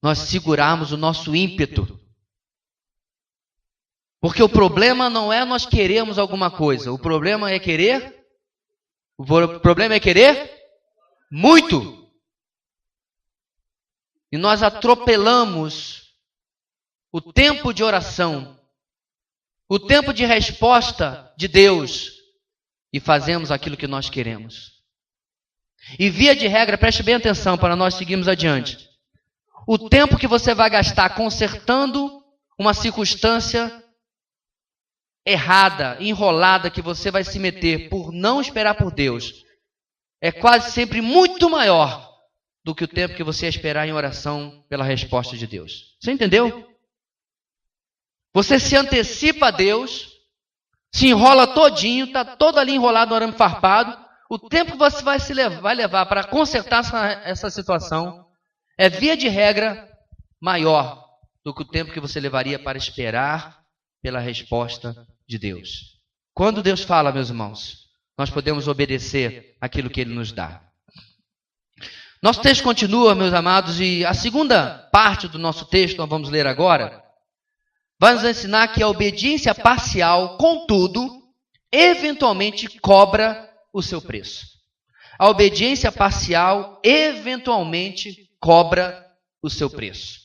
nós segurarmos o nosso ímpeto. Porque o problema não é nós queremos alguma coisa. O problema é querer. O problema é querer muito. E nós atropelamos o tempo de oração, o tempo de resposta de Deus, e fazemos aquilo que nós queremos. E via de regra, preste bem atenção para nós seguirmos adiante. O tempo que você vai gastar consertando uma circunstância errada, enrolada, que você vai se meter por não esperar por Deus, é quase sempre muito maior do que o tempo que você ia esperar em oração pela resposta de Deus. Você entendeu? Você se antecipa a Deus, se enrola todinho, está todo ali enrolado no arame farpado. O tempo que você vai levar para consertar essa situação é, via de regra, maior do que o tempo que você levaria para esperar pela resposta de Deus. Quando Deus fala, meus irmãos, nós podemos obedecer aquilo que Ele nos dá. Nosso texto continua, meus amados, e a segunda parte do nosso texto, nós vamos ler agora, vai nos ensinar que a obediência parcial, contudo, eventualmente cobra o seu preço. A obediência parcial, eventualmente, cobra o seu preço.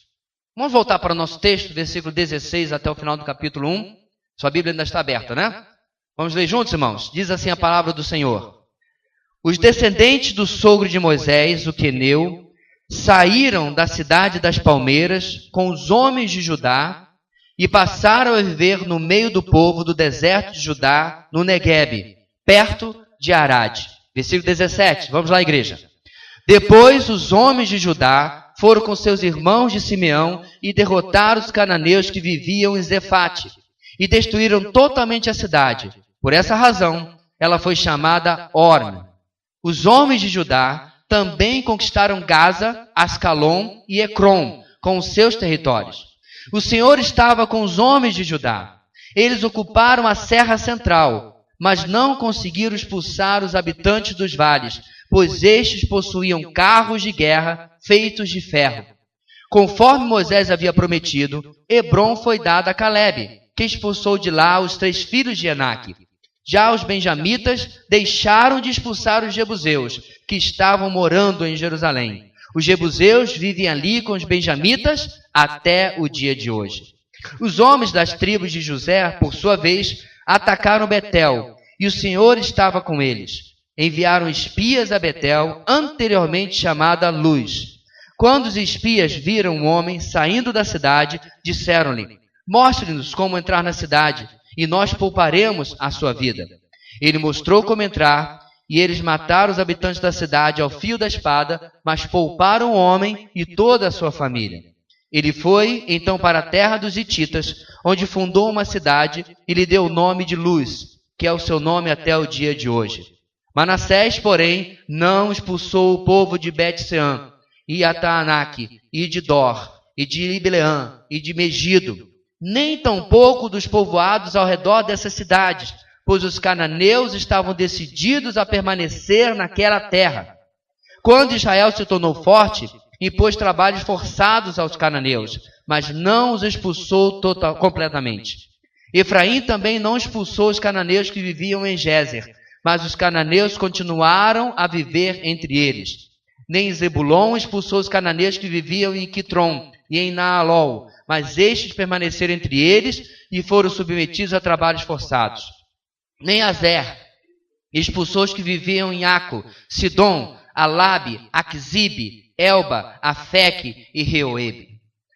Vamos voltar para o nosso texto, versículo 16 até o final do capítulo 1. Sua Bíblia ainda está aberta, né? Vamos ler juntos, irmãos? Diz assim a palavra do Senhor. Os descendentes do sogro de Moisés, o queneu, saíram da cidade das palmeiras com os homens de Judá e passaram a viver no meio do povo do deserto de Judá, no Neguebe, perto de Arade. Versículo 17, vamos lá, igreja. Depois os homens de Judá foram com seus irmãos de Simeão e derrotaram os cananeus que viviam em Zefate e destruíram totalmente a cidade. Por essa razão, ela foi chamada Orma. Os homens de Judá também conquistaram Gaza, Ascalon e Ecrom, com os seus territórios. O Senhor estava com os homens de Judá. Eles ocuparam a Serra Central, mas não conseguiram expulsar os habitantes dos vales, pois estes possuíam carros de guerra feitos de ferro. Conforme Moisés havia prometido, Hebrom foi dada a Calebe, que expulsou de lá os 3 filhos de Enaque. Já os benjamitas deixaram de expulsar os jebuseus, que estavam morando em Jerusalém. Os jebuseus vivem ali com os benjamitas até o dia de hoje. Os homens das tribos de José, por sua vez, atacaram Betel, e o Senhor estava com eles. Enviaram espias a Betel, anteriormente chamada Luz. Quando os espias viram um homem saindo da cidade, disseram-lhe: mostre-nos como entrar na cidade, e nós pouparemos a sua vida. Ele mostrou como entrar, e eles mataram os habitantes da cidade ao fio da espada, mas pouparam o homem e toda a sua família. Ele foi, então, para a terra dos Hititas, onde fundou uma cidade e lhe deu o nome de Luz, que é o seu nome até o dia de hoje. Manassés, porém, não expulsou o povo de Bet-Sean, e Atanaque, e de Dor, e de Ibleã, e de Megido, nem tampouco dos povoados ao redor dessas cidades, pois os cananeus estavam decididos a permanecer naquela terra. Quando Israel se tornou forte, impôs trabalhos forçados aos cananeus, mas não os expulsou completamente. Efraim também não expulsou os cananeus que viviam em Gézer, mas os cananeus continuaram a viver entre eles. Nem Zebulon expulsou os cananeus que viviam em Quitron e em Naalol, mas estes permaneceram entre eles e foram submetidos a trabalhos forçados. Nem Azer expulsou os que viviam em Aco, Sidom, Alabe, Aquzibe, Elba, Afeque e Reoebe.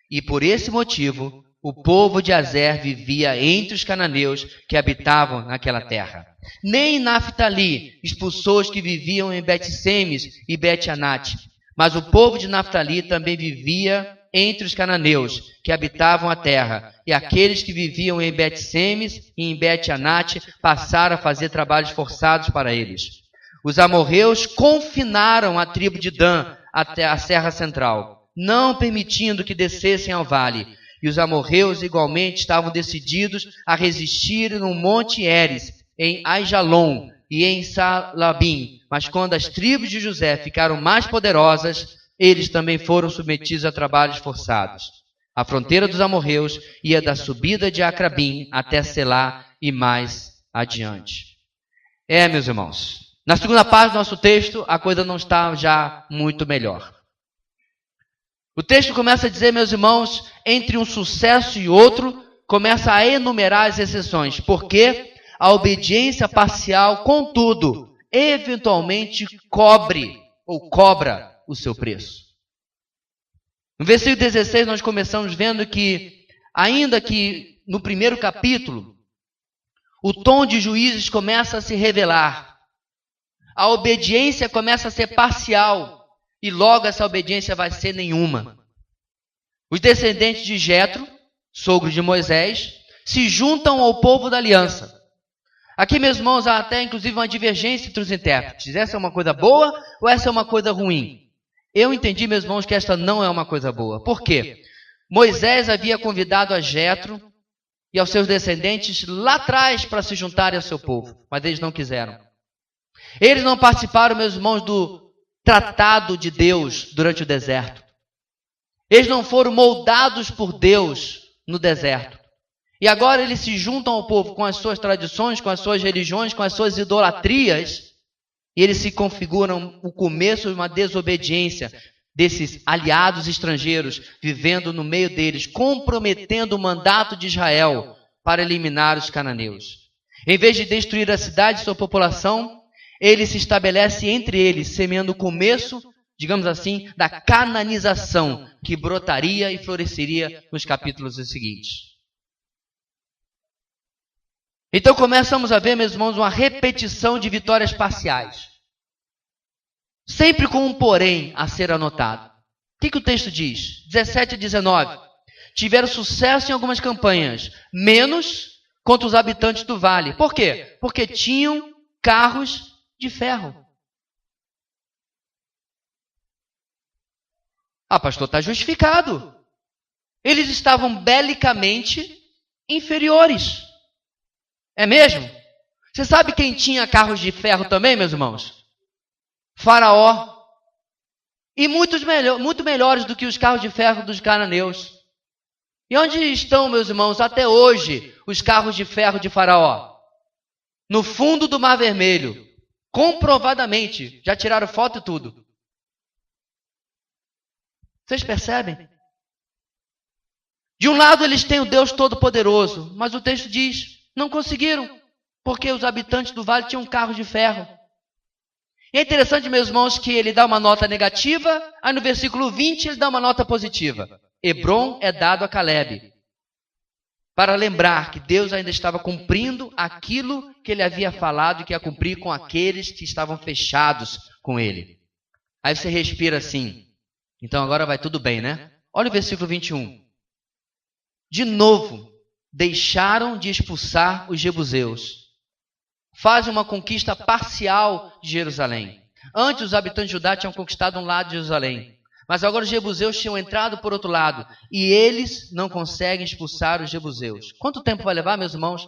E por esse motivo, o povo de Azer vivia entre os cananeus que habitavam naquela terra. Nem Naftali expulsou os que viviam em Bet-Semes e Bet-Anate, mas o povo de Naftali também vivia entre os cananeus que habitavam a terra, e aqueles que viviam em Bet-Semes e em Bet-Anate passaram a fazer trabalhos forçados para eles. Os amorreus confinaram a tribo de Dan até a Serra Central, não permitindo que descessem ao vale, e os amorreus igualmente estavam decididos a resistir no Monte Heres, em Aijalon e em Salabim, mas quando as tribos de José ficaram mais poderosas, eles também foram submetidos a trabalhos forçados. A fronteira dos amorreus ia da subida de Acrabim até Selá e mais adiante. Meus irmãos, na segunda parte do nosso texto, a coisa não está já muito melhor. O texto começa a dizer, meus irmãos, entre um sucesso e outro, começa a enumerar as exceções, porque a obediência parcial, contudo, eventualmente cobre ou cobra o seu preço. No versículo 16 nós começamos vendo que, ainda que no primeiro capítulo, o tom de Juízes começa a se revelar. A obediência começa a ser parcial e logo essa obediência vai ser nenhuma. Os descendentes de Jetro, sogro de Moisés, se juntam ao povo da aliança. Aqui, meus irmãos, há até inclusive uma divergência entre os intérpretes. Essa é uma coisa boa ou essa é uma coisa ruim? Eu entendi, meus irmãos, que esta não é uma coisa boa. Por quê? Moisés havia convidado a Jetro e aos seus descendentes lá atrás para se juntarem ao seu povo, mas eles não quiseram. Eles não participaram, meus irmãos, do tratado de Deus durante o deserto. Eles não foram moldados por Deus no deserto. E agora eles se juntam ao povo com as suas tradições, com as suas religiões, com as suas idolatrias, e eles se configuram o começo de uma desobediência desses aliados estrangeiros, vivendo no meio deles, comprometendo o mandato de Israel para eliminar os cananeus. Em vez de destruir a cidade e sua população, ele se estabelece entre eles, semeando o começo, digamos assim, da cananização que brotaria e floresceria nos capítulos seguintes. Então começamos a ver, meus irmãos, uma repetição de vitórias parciais. Sempre com um porém a ser anotado. O que o texto diz? 17 a 19. Tiveram sucesso em algumas campanhas, menos contra os habitantes do vale. Por quê? Porque tinham carros de ferro. Ah, pastor, está justificado. Eles estavam belicamente inferiores. É mesmo? Você sabe quem tinha carros de ferro também, meus irmãos? Faraó. E muito melhores do que os carros de ferro dos cananeus. E onde estão, meus irmãos, até hoje, os carros de ferro de Faraó? No fundo do Mar Vermelho. Comprovadamente. Já tiraram foto e tudo. Vocês percebem? De um lado eles têm o Deus Todo-Poderoso, mas o texto diz, não conseguiram, porque os habitantes do vale tinham carros de ferro. E é interessante, meus irmãos, que ele dá uma nota negativa, aí no versículo 20 ele dá uma nota positiva. Hebrom é dado a Calebe, para lembrar que Deus ainda estava cumprindo aquilo que ele havia falado e que ia cumprir com aqueles que estavam fechados com ele. Aí você respira assim, então agora vai tudo bem, né? Olha o versículo 21. De novo, deixaram de expulsar os jebuseus. Fazem uma conquista parcial de Jerusalém. Antes os habitantes de Judá tinham conquistado um lado de Jerusalém. Mas agora os jebuseus tinham entrado por outro lado. E eles não conseguem expulsar os jebuseus. Quanto tempo vai levar, meus irmãos?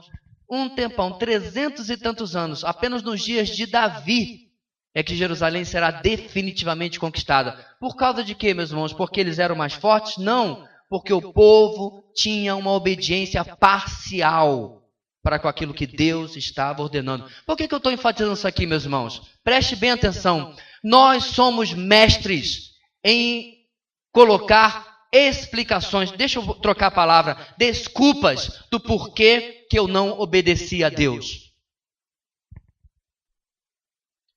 Um tempão, 300 e tantos anos. Apenas nos dias de Davi é que Jerusalém será definitivamente conquistada. Por causa de quê, meus irmãos? Porque eles eram mais fortes? Não. Porque o povo tinha uma obediência parcial para com aquilo que Deus estava ordenando. Por que eu estou enfatizando isso aqui, meus irmãos? Preste bem atenção. Nós somos mestres em colocar explicações, deixa eu trocar a palavra, desculpas do porquê que eu não obedeci a Deus.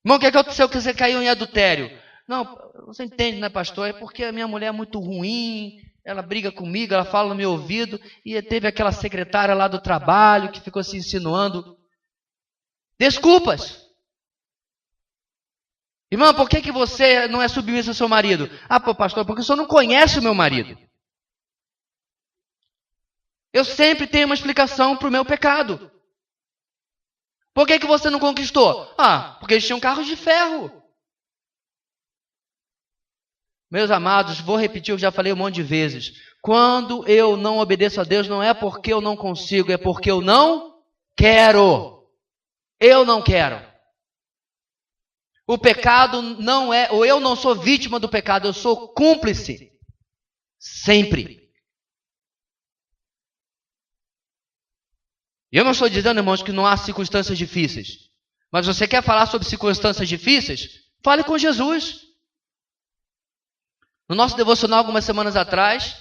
Irmão, o que aconteceu que você caiu em adultério? Não, você entende, né, pastor? É porque a minha mulher é muito ruim, ela briga comigo, ela fala no meu ouvido, e teve aquela secretária lá do trabalho que ficou se insinuando. Desculpas. Irmão, por que você não é submisso ao seu marido? Ah, pô, pastor, porque o senhor não conhece o meu marido. Eu sempre tenho uma explicação para o meu pecado. Por que você não conquistou? Ah, porque eles tinham carros de ferro. Meus amados, vou repetir, eu já falei um monte de vezes. Quando eu não obedeço a Deus, não é porque eu não consigo, é porque eu não quero. Eu não quero. O pecado não é, ou eu não sou vítima do pecado, eu sou cúmplice. Sempre. Eu não estou dizendo, irmãos, que não há circunstâncias difíceis. Mas você quer falar sobre circunstâncias difíceis? Fale com Jesus. No nosso devocional, algumas semanas atrás,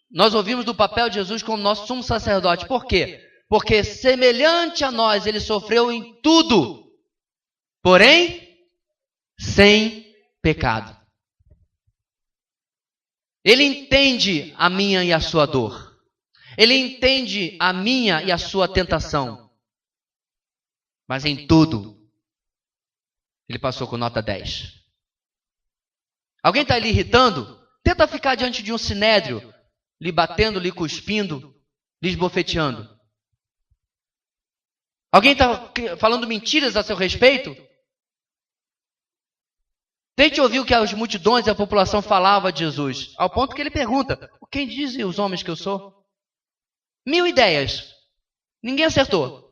nós ouvimos do papel de Jesus como nosso sumo sacerdote. Por quê? Porque semelhante a nós, ele sofreu em tudo, porém, sem pecado. Ele entende a minha e a sua dor. Ele entende a minha e a sua tentação. Mas em tudo, ele passou com nota 10. Alguém está lhe irritando? Tenta ficar diante de um sinédrio, lhe batendo, lhe cuspindo, lhe esbofeteando. Alguém está falando mentiras a seu respeito? Tente ouvir o que as multidões e a população falavam de Jesus, ao ponto que ele pergunta: quem dizem os homens que eu sou? 1000 ideias. Ninguém acertou.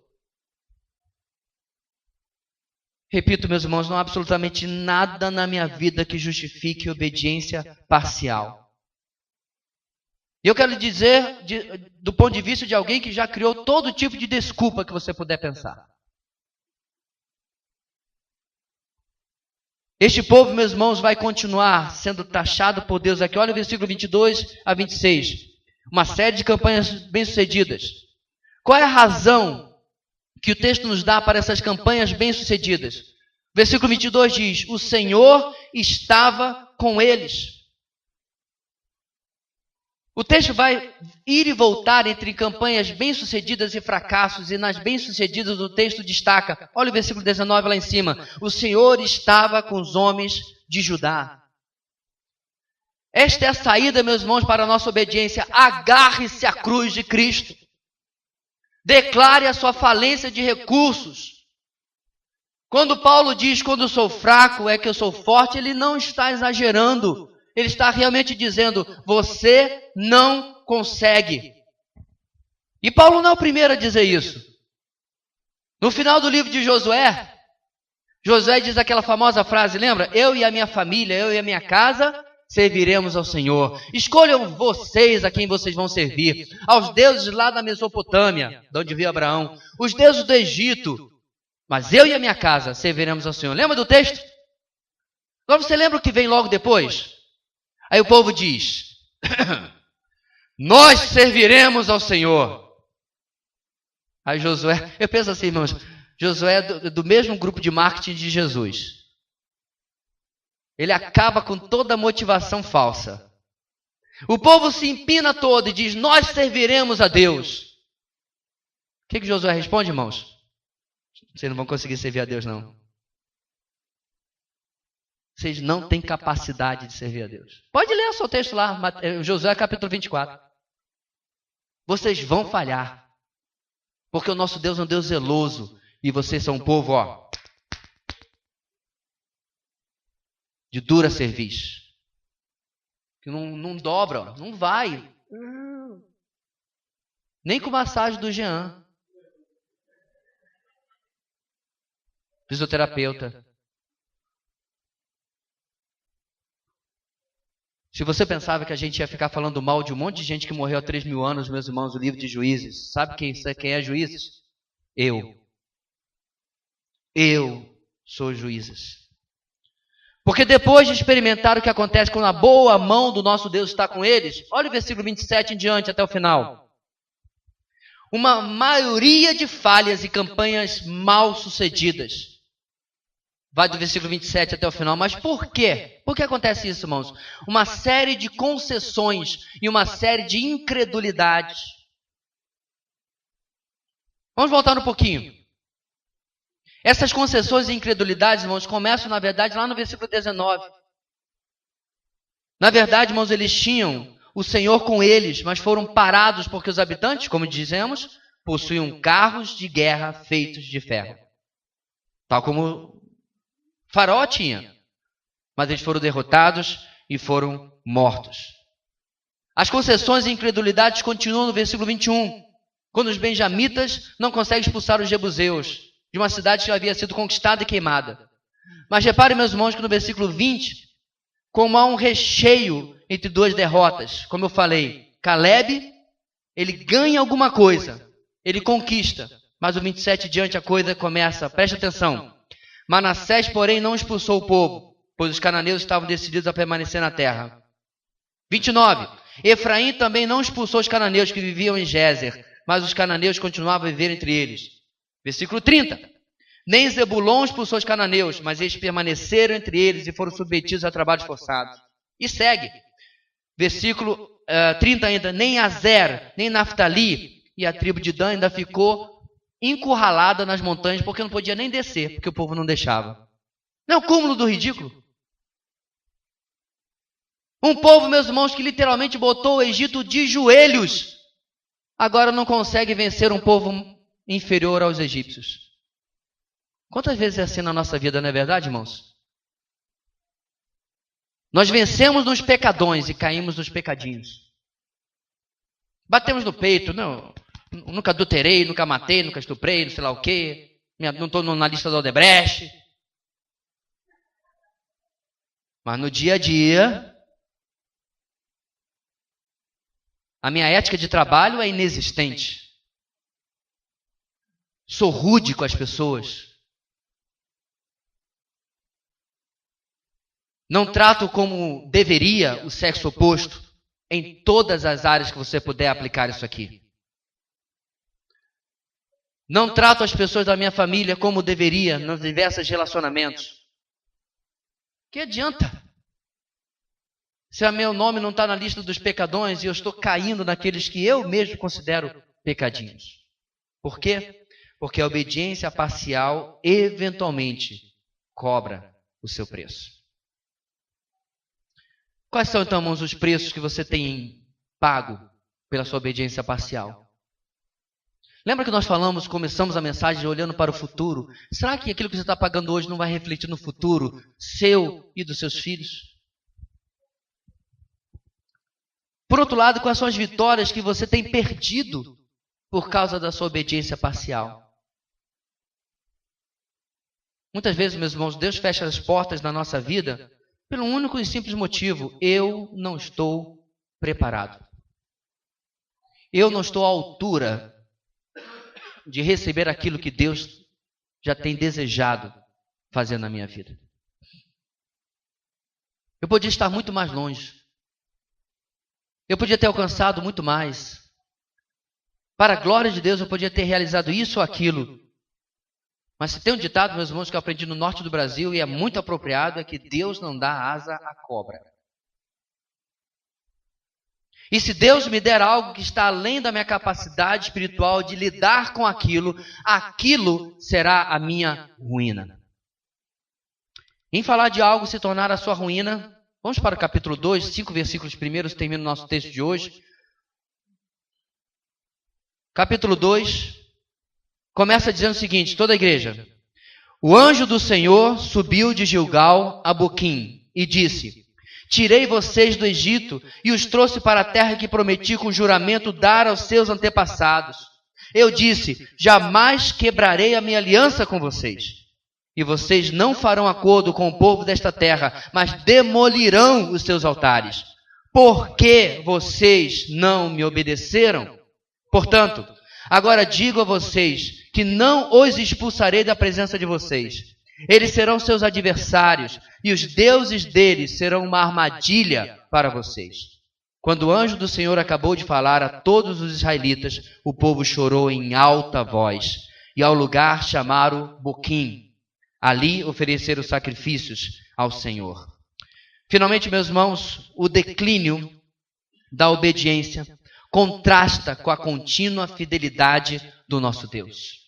Repito, meus irmãos, não há absolutamente nada na minha vida que justifique obediência parcial. E eu quero lhe dizer, do ponto de vista de alguém que já criou todo tipo de desculpa que você puder pensar. Este povo, meus irmãos, vai continuar sendo taxado por Deus aqui. Olha o versículo 22 a 26. Uma série de campanhas bem-sucedidas. Qual é a razão que o texto nos dá para essas campanhas bem-sucedidas? Versículo 22 diz: o Senhor estava com eles. O texto vai ir e voltar entre campanhas bem-sucedidas e fracassos, e nas bem-sucedidas o texto destaca, olha o versículo 19 lá em cima: o Senhor estava com os homens de Judá. Esta é a saída, meus irmãos, para a nossa obediência. Agarre-se à cruz de Cristo. Declare a sua falência de recursos. Quando Paulo diz: quando eu sou fraco é que eu sou forte, ele não está exagerando. Ele está realmente dizendo: você não consegue. E Paulo não é o primeiro a dizer isso. No final do livro de Josué, Josué diz aquela famosa frase, lembra? Eu e a minha família, eu e a minha casa serviremos ao Senhor. Escolham vocês a quem vocês vão servir. Aos deuses lá da Mesopotâmia, de onde veio Abraão. Os deuses do Egito. Mas eu e a minha casa serviremos ao Senhor. Lembra do texto? Agora você lembra o que vem logo depois? Aí o povo diz: nós serviremos ao Senhor. Aí Josué, eu penso assim, irmãos, Josué é do mesmo grupo de marketing de Jesus. Ele acaba com toda a motivação falsa. O povo se empina todo e diz: nós serviremos a Deus. O que Josué responde, irmãos? Vocês não vão conseguir servir a Deus, não. Vocês não têm capacidade de servir a Deus. Pode ler o seu texto lá, Josué capítulo 24. Vocês vão falhar. Porque o nosso Deus é um Deus zeloso. E vocês são um povo, de dura cerviz. Que não dobra, não vai. Nem com massagem do Jean. Fisioterapeuta. Se você pensava que a gente ia ficar falando mal de um monte de gente que morreu há 3.000 anos, meus irmãos, o livro de Juízes. Sabe quem é Juízes? Eu sou Juízes. Porque depois de experimentar o que acontece quando a boa mão do nosso Deus está com eles, olha o versículo 27 em diante até o final. Uma maioria de falhas e campanhas mal sucedidas. Vai do versículo 27 até o final. Mas por quê? Por que acontece isso, irmãos? Uma série de concessões e uma série de incredulidades. Vamos voltar um pouquinho. Essas concessões e incredulidades, irmãos, começam, na verdade, lá no versículo 19. Na verdade, irmãos, eles tinham o Senhor com eles, mas foram parados porque os habitantes, como dizemos, possuíam carros de guerra feitos de ferro. Tal como Faraó tinha. Mas eles foram derrotados e foram mortos. As concessões e incredulidades continuam no versículo 21. Quando os benjamitas não conseguem expulsar os jebuseus de uma cidade que havia sido conquistada e queimada. Mas reparem, meus irmãos, que no versículo 20, como há um recheio entre duas derrotas, como eu falei, Caleb, ele ganha alguma coisa, ele conquista, mas o 27 diante a coisa começa, preste atenção. Manassés, porém, não expulsou o povo, pois os cananeus estavam decididos a permanecer na terra. 29. Efraim também não expulsou os cananeus que viviam em Gézer, mas os cananeus continuavam a viver entre eles. Versículo 30. nem Zebulon expulsou os cananeus, mas eles permaneceram entre eles e foram submetidos a trabalhos forçados. E segue, versículo 30 ainda, nem Azer, nem Naftali, e a tribo de Dan ainda ficou encurralada nas montanhas, porque não podia nem descer, porque o povo não deixava. Não é o cúmulo do ridículo? Um povo, meus irmãos, que literalmente botou o Egito de joelhos, agora não consegue vencer um povo inferior aos egípcios. Quantas vezes é assim na nossa vida, não é verdade, irmãos? Nós vencemos nos pecadões e caímos nos pecadinhos. Batemos no peito, não, nunca adulterei, nunca matei, nunca estuprei, não sei lá o quê, não estou na lista do Odebrecht. Mas no dia a dia, a minha ética de trabalho é inexistente. Sou rude com as pessoas. Não trato como deveria o sexo oposto em todas as áreas que você puder aplicar isso aqui. Não trato as pessoas da minha família como deveria nos diversos relacionamentos. Que adianta? Se o meu nome não está na lista dos pecadões e eu estou caindo naqueles que eu mesmo considero pecadinhos. Por quê? Porque a obediência parcial eventualmente cobra o seu preço. Quais são, então, irmãos, os preços que você tem pago pela sua obediência parcial? Lembra que nós começamos a mensagem olhando para o futuro? Será que aquilo que você está pagando hoje não vai refletir no futuro seu e dos seus filhos? Por outro lado, quais são as vitórias que você tem perdido por causa da sua obediência parcial? Muitas vezes, meus irmãos, Deus fecha as portas na nossa vida pelo único e simples motivo: eu não estou preparado. Eu não estou à altura de receber aquilo que Deus já tem desejado fazer na minha vida. Eu podia estar muito mais longe. Eu podia ter alcançado muito mais. Para a glória de Deus, eu podia ter realizado isso ou aquilo. Mas se tem um ditado, meus irmãos, que eu aprendi no norte do Brasil e é muito apropriado, é que Deus não dá asa à cobra. E se Deus me der algo que está além da minha capacidade espiritual de lidar com aquilo, aquilo será a minha ruína. Em falar de algo se tornar a sua ruína, vamos para o capítulo 2, 5 versículos primeiros, termina o nosso texto de hoje. Capítulo 2, começa dizendo o seguinte, toda a igreja. O anjo do Senhor subiu de Gilgal a Boquim e disse: tirei vocês do Egito e os trouxe para a terra que prometi com juramento dar aos seus antepassados. Eu disse: jamais quebrarei a minha aliança com vocês. E vocês não farão acordo com o povo desta terra, mas demolirão os seus altares. Por que vocês não me obedeceram? Portanto, agora digo a vocês que não os expulsarei da presença de vocês. Eles serão seus adversários, e os deuses deles serão uma armadilha para vocês. Quando o anjo do Senhor acabou de falar a todos os israelitas, o povo chorou em alta voz, e ao lugar chamaram Boquim. Ali ofereceram sacrifícios ao Senhor. Finalmente, meus irmãos, o declínio da obediência contrasta com a contínua fidelidade do nosso Deus.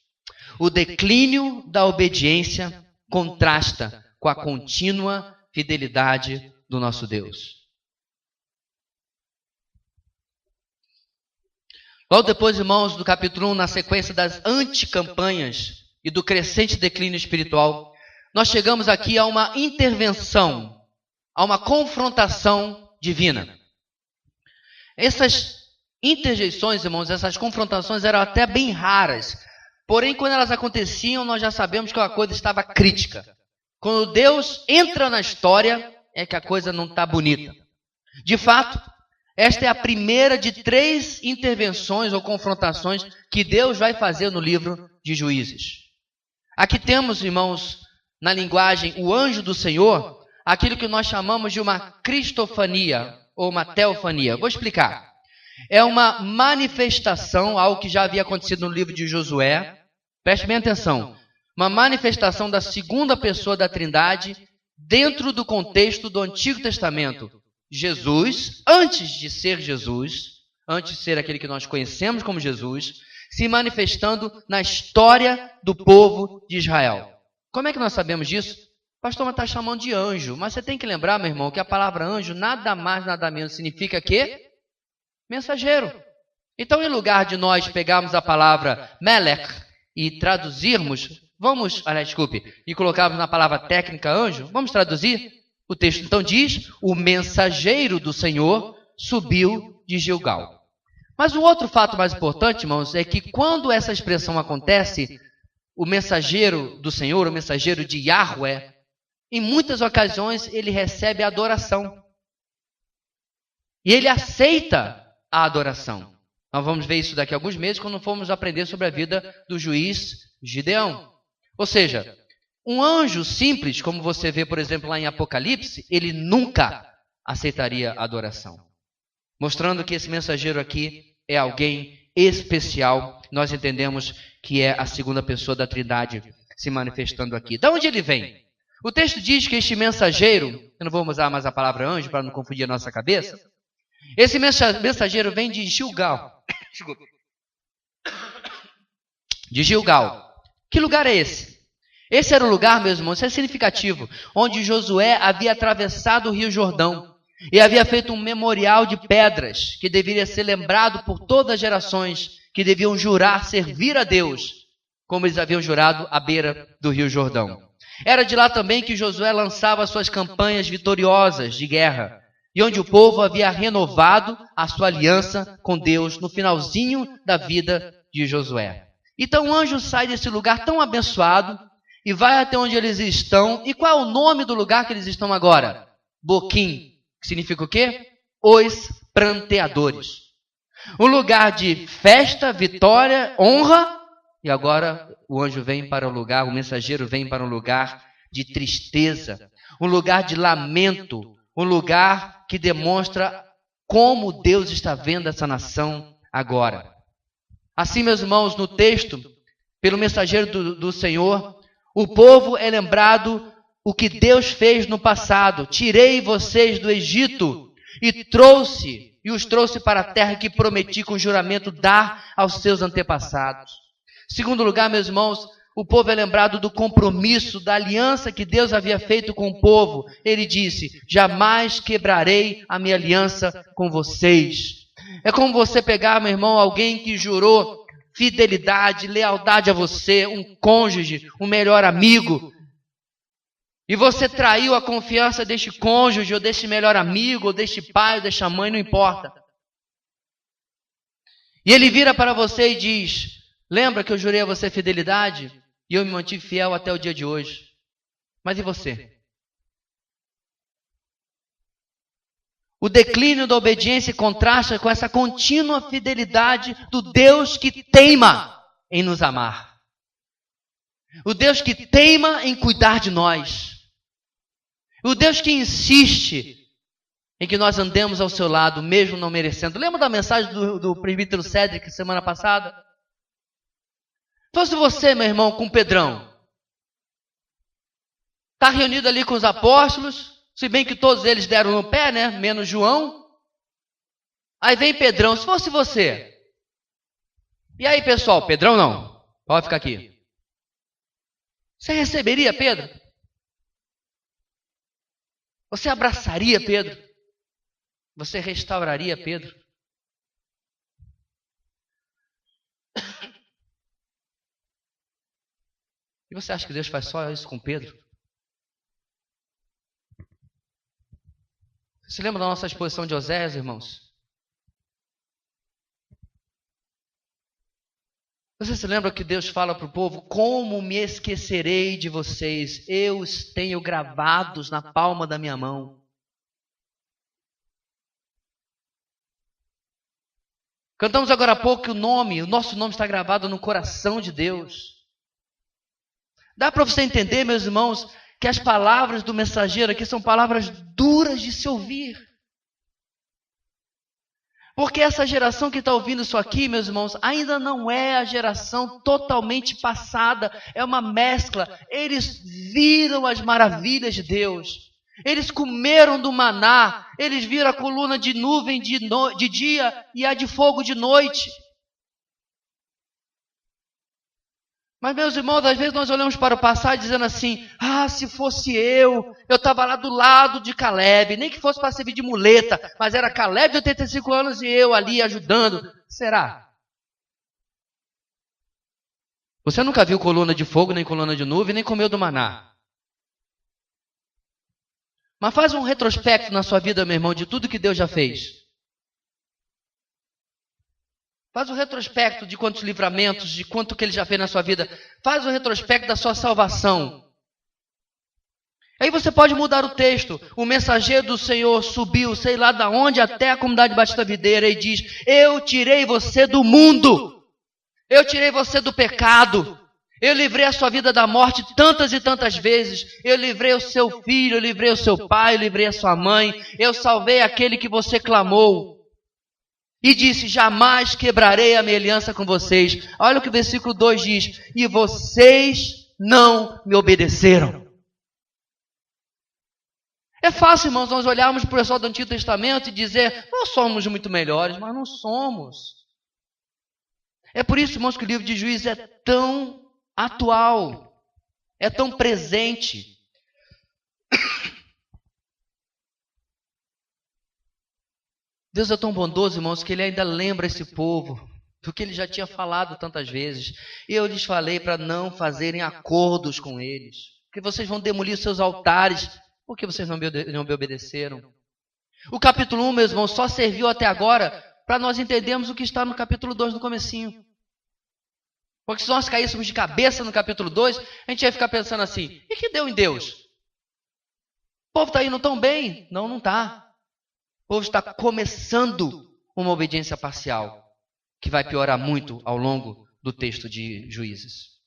O declínio da obediência contrasta com a contínua fidelidade do nosso Deus. Logo depois, irmãos, do capítulo 1, na sequência das anticampanhas e do crescente declínio espiritual, nós chegamos aqui a uma intervenção, a uma confrontação divina. Essas interjeições, irmãos, essas confrontações eram até bem raras. Porém, quando elas aconteciam, nós já sabemos que a coisa estava crítica. Quando Deus entra na história, é que a coisa não está bonita. De fato, esta é a primeira de 3 intervenções ou confrontações que Deus vai fazer no livro de Juízes. Aqui temos, irmãos, na linguagem, o anjo do Senhor, aquilo que nós chamamos de uma cristofania ou uma teofania. Vou explicar. É uma manifestação, algo que já havia acontecido no livro de Josué. Preste bem atenção. uma manifestação da segunda pessoa da Trindade dentro do contexto do Antigo Testamento. Jesus, antes de ser aquele que nós conhecemos como Jesus, se manifestando na história do povo de Israel. Como é que nós sabemos disso? O pastor está chamando de anjo, mas você tem que lembrar, meu irmão, que a palavra anjo nada mais, nada menos significa que mensageiro. Então, em lugar de nós pegarmos a palavra melech e traduzirmos, e colocarmos na palavra técnica anjo, vamos traduzir? O texto então diz, o mensageiro do Senhor subiu de Gilgal. Mas o outro fato mais importante, irmãos, é que quando essa expressão acontece, o mensageiro do Senhor, o mensageiro de Yahweh, em muitas ocasiões ele recebe a adoração. E ele aceita a adoração. Nós vamos ver isso daqui a alguns meses quando formos aprender sobre a vida do juiz Gideão. Ou seja, um anjo simples, como você vê, por exemplo, lá em Apocalipse, ele nunca aceitaria a adoração. Mostrando que esse mensageiro aqui é alguém especial. Nós entendemos que é a segunda pessoa da Trindade se manifestando aqui. De onde ele vem? O texto diz que este mensageiro, eu não vou usar mais a palavra anjo para não confundir a nossa cabeça, esse mensageiro vem de Gilgal. De Gilgal. Que lugar é esse? Esse era o lugar, meus irmãos, isso é significativo, onde Josué havia atravessado o Rio Jordão e havia feito um memorial de pedras que deveria ser lembrado por todas as gerações que deviam jurar servir a Deus, como eles haviam jurado à beira do Rio Jordão. Era de lá também que Josué lançava suas campanhas vitoriosas de guerra, e onde o povo havia renovado a sua aliança com Deus no finalzinho da vida de Josué. Então o anjo sai desse lugar tão abençoado e vai até onde eles estão. E qual é o nome do lugar que eles estão agora? Boquim, que significa o quê? Os pranteadores. Um lugar de festa, vitória, honra. E agora o anjo vem para o lugar, o mensageiro vem para um lugar de tristeza, um lugar de lamento, um lugar que demonstra como Deus está vendo essa nação agora. Assim, meus irmãos, no texto, pelo mensageiro do Senhor, o povo é lembrado o que Deus fez no passado. Tirei vocês do Egito e os trouxe para a terra que prometi com juramento dar aos seus antepassados. Segundo lugar, meus irmãos, o povo é lembrado do compromisso, da aliança que Deus havia feito com o povo. Ele disse, jamais quebrarei a minha aliança com vocês. É como você pegar, meu irmão, alguém que jurou fidelidade, lealdade a você, um cônjuge, um melhor amigo, e você traiu a confiança deste cônjuge, ou deste melhor amigo, ou deste pai, ou desta mãe, não importa. E ele vira para você e diz, lembra que eu jurei a você fidelidade? E eu me mantive fiel até o dia de hoje. Mas e você? O declínio da obediência contrasta com essa contínua fidelidade do Deus que teima em nos amar. O Deus que teima em cuidar de nós. O Deus que insiste em que nós andemos ao seu lado, mesmo não merecendo. Lembra da mensagem do presbítero Cédric semana passada? Fosse você, meu irmão, com Pedrão, está reunido ali com os apóstolos, se bem que todos eles deram no pé, né? Menos João. Aí vem Pedrão, se fosse você. E aí, pessoal, Pedrão não, pode ficar aqui. Você receberia Pedro? Você abraçaria Pedro? Você restauraria Pedro? E você acha que Deus faz só isso com Pedro? Você se lembra da nossa exposição de Oséias, irmãos? Você se lembra que Deus fala para o povo? Como me esquecerei de vocês? Eu os tenho gravados na palma da minha mão. Cantamos agora há pouco que o nosso nome está gravado no coração de Deus. Dá para você entender, meus irmãos, que as palavras do mensageiro aqui são palavras duras de se ouvir. Porque essa geração que está ouvindo isso aqui, meus irmãos, ainda não é a geração totalmente passada, é uma mescla. Eles viram as maravilhas de Deus. Eles comeram do maná, eles viram a coluna de nuvem de dia e a de fogo de noite. Mas, meus irmãos, às vezes nós olhamos para o passado dizendo assim, se fosse eu estava lá do lado de Caleb, nem que fosse para servir de muleta, mas era Caleb de 85 anos e eu ali ajudando. Será? Você nunca viu coluna de fogo, nem coluna de nuvem, nem comeu do maná. Mas faz um retrospecto na sua vida, meu irmão, de tudo que Deus já fez. Faz um retrospecto de quantos livramentos, de quanto que Ele já fez na sua vida. Faz um retrospecto da sua salvação. Aí você pode mudar o texto. O mensageiro do Senhor subiu, sei lá de onde, até a comunidade Batista Videira e diz, eu tirei você do mundo. Eu tirei você do pecado. Eu livrei a sua vida da morte tantas e tantas vezes. Eu livrei o seu filho, eu livrei o seu pai, eu livrei a sua mãe. Eu salvei aquele que você clamou. E disse, jamais quebrarei a minha aliança com vocês. Olha o que o versículo 2 diz. E vocês não me obedeceram. É fácil, irmãos, nós olharmos para o pessoal do Antigo Testamento e dizer, nós somos muito melhores, mas não somos. É por isso, irmãos, que o livro de Juízes é tão atual, é tão presente. Deus é tão bondoso, irmãos, que Ele ainda lembra esse povo do que Ele já tinha falado tantas vezes. E eu lhes falei para não fazerem acordos com eles, porque vocês vão demolir os seus altares, porque vocês não me obedeceram. O capítulo 1, meus irmãos, só serviu até agora para nós entendermos o que está no capítulo 2, no comecinho. Porque se nós caíssemos de cabeça no capítulo 2, a gente ia ficar pensando assim, e que deu em Deus? O povo está indo tão bem? Não, não está. O povo está começando uma obediência parcial, que vai piorar muito ao longo do texto de Juízes.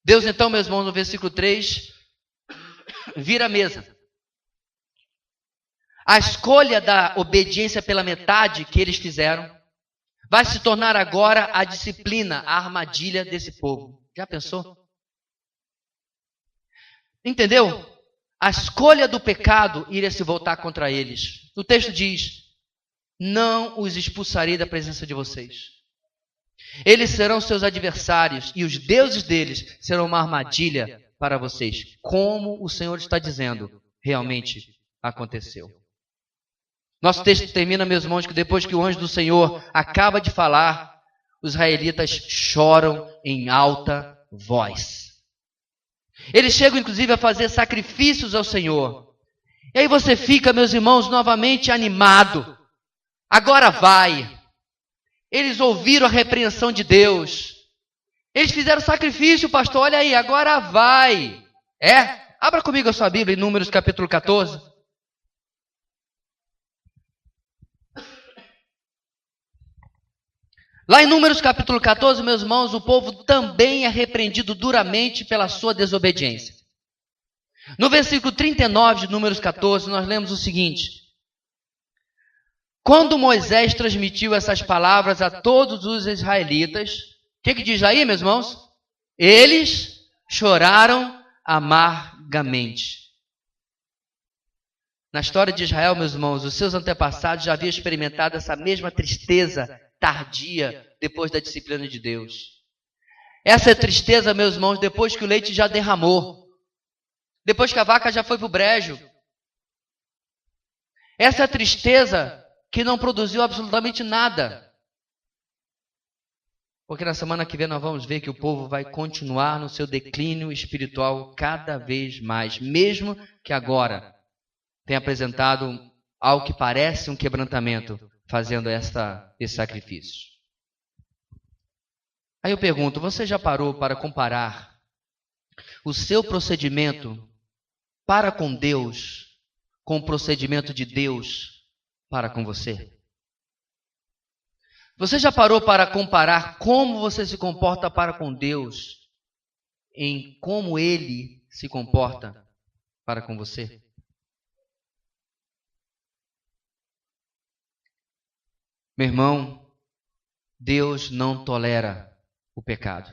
Deus então, meus irmãos, no versículo 3, vira a mesa. A escolha da obediência pela metade que eles fizeram vai se tornar agora a disciplina, a armadilha desse povo. Já pensou? Entendeu? A escolha do pecado iria se voltar contra eles. O texto diz, não os expulsarei da presença de vocês. Eles serão seus adversários e os deuses deles serão uma armadilha para vocês. Como o Senhor está dizendo, realmente aconteceu. Nosso texto termina, meus irmãos, que depois que o anjo do Senhor acaba de falar, os israelitas choram em alta voz. Eles chegam, inclusive, a fazer sacrifícios ao Senhor. E aí você fica, meus irmãos, novamente animado. Agora vai. Eles ouviram a repreensão de Deus. Eles fizeram sacrifício, pastor. Olha aí, agora vai. Abra comigo a sua Bíblia em Números capítulo 14. Lá em Números capítulo 14, meus irmãos, o povo também é repreendido duramente pela sua desobediência. No versículo 39 de Números 14, nós lemos o seguinte. Quando Moisés transmitiu essas palavras a todos os israelitas, o que diz aí, meus irmãos? Eles choraram amargamente. Na história de Israel, meus irmãos, os seus antepassados já haviam experimentado essa mesma tristeza tardia depois da disciplina de Deus. Essa é tristeza, meus irmãos, depois que o leite já derramou. Depois que a vaca já foi para o brejo. Essa é a tristeza que não produziu absolutamente nada. Porque na semana que vem nós vamos ver que o povo vai continuar no seu declínio espiritual cada vez mais. Mesmo que agora tenha apresentado algo que parece um quebrantamento, fazendo esse sacrifício. Aí eu pergunto, você já parou para comparar o seu procedimento para com Deus com o procedimento de Deus para com você? Você já parou para comparar como você se comporta para com Deus em como Ele se comporta para com você? Meu irmão, Deus não tolera o pecado.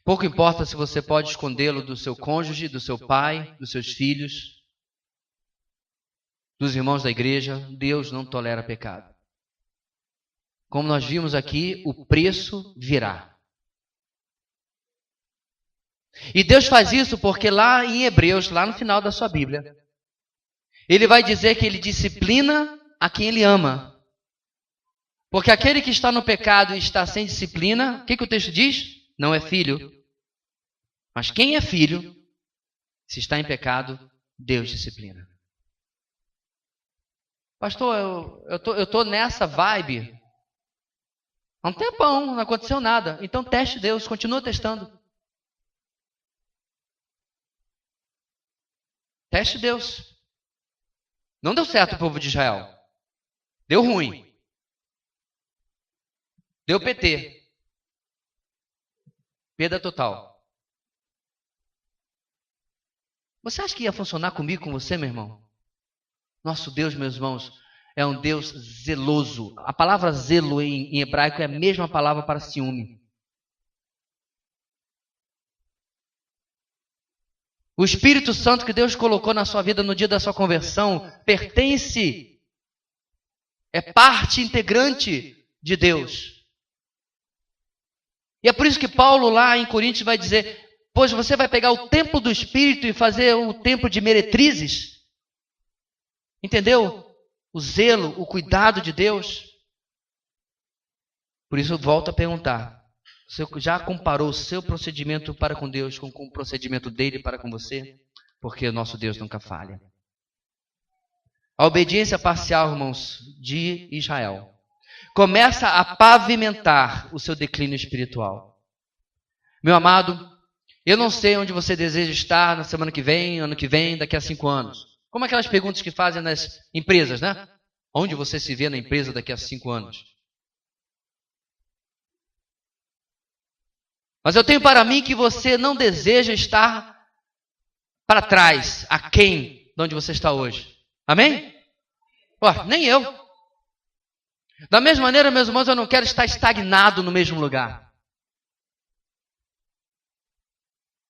Pouco importa se você pode escondê-lo do seu cônjuge, do seu pai, dos seus filhos, dos irmãos da igreja. Deus não tolera pecado. Como nós vimos aqui, o preço virá. E Deus faz isso porque lá em Hebreus, lá no final da sua Bíblia, Ele vai dizer que Ele disciplina a quem Ele ama. Porque aquele que está no pecado e está sem disciplina, o que o texto diz? Não é filho. Mas quem é filho, se está em pecado, Deus disciplina. Pastor, eu tô nessa vibe. Há um tempão, não aconteceu nada. Então teste Deus, continua testando. Teste Deus. Não deu certo o povo de Israel. Deu ruim. Deu PT. Perda total. Você acha que ia funcionar comigo, com você, meu irmão? Nosso Deus, meus irmãos, é um Deus zeloso. A palavra zelo em hebraico é a mesma palavra para ciúme. O Espírito Santo que Deus colocou na sua vida no dia da sua conversão pertence, é parte integrante de Deus. E é por isso que Paulo lá em Coríntios vai dizer, pois você vai pegar o templo do Espírito e fazer o templo de meretrizes. Entendeu? O zelo, o cuidado de Deus. Por isso eu volto a perguntar, você já comparou o seu procedimento para com Deus com o procedimento dele para com você? Porque o nosso Deus nunca falha. A obediência parcial, irmãos, de Israel começa a pavimentar o seu declínio espiritual. Meu amado, eu não sei onde você deseja estar na semana que vem, ano que vem, daqui a 5 anos. Como aquelas perguntas que fazem nas empresas, né? Onde você se vê na empresa daqui a 5 anos? Mas eu tenho para mim que você não deseja estar para trás, aquém de onde você está hoje. Amém? Nem eu. Da mesma maneira, meus irmãos, eu não quero estar estagnado no mesmo lugar.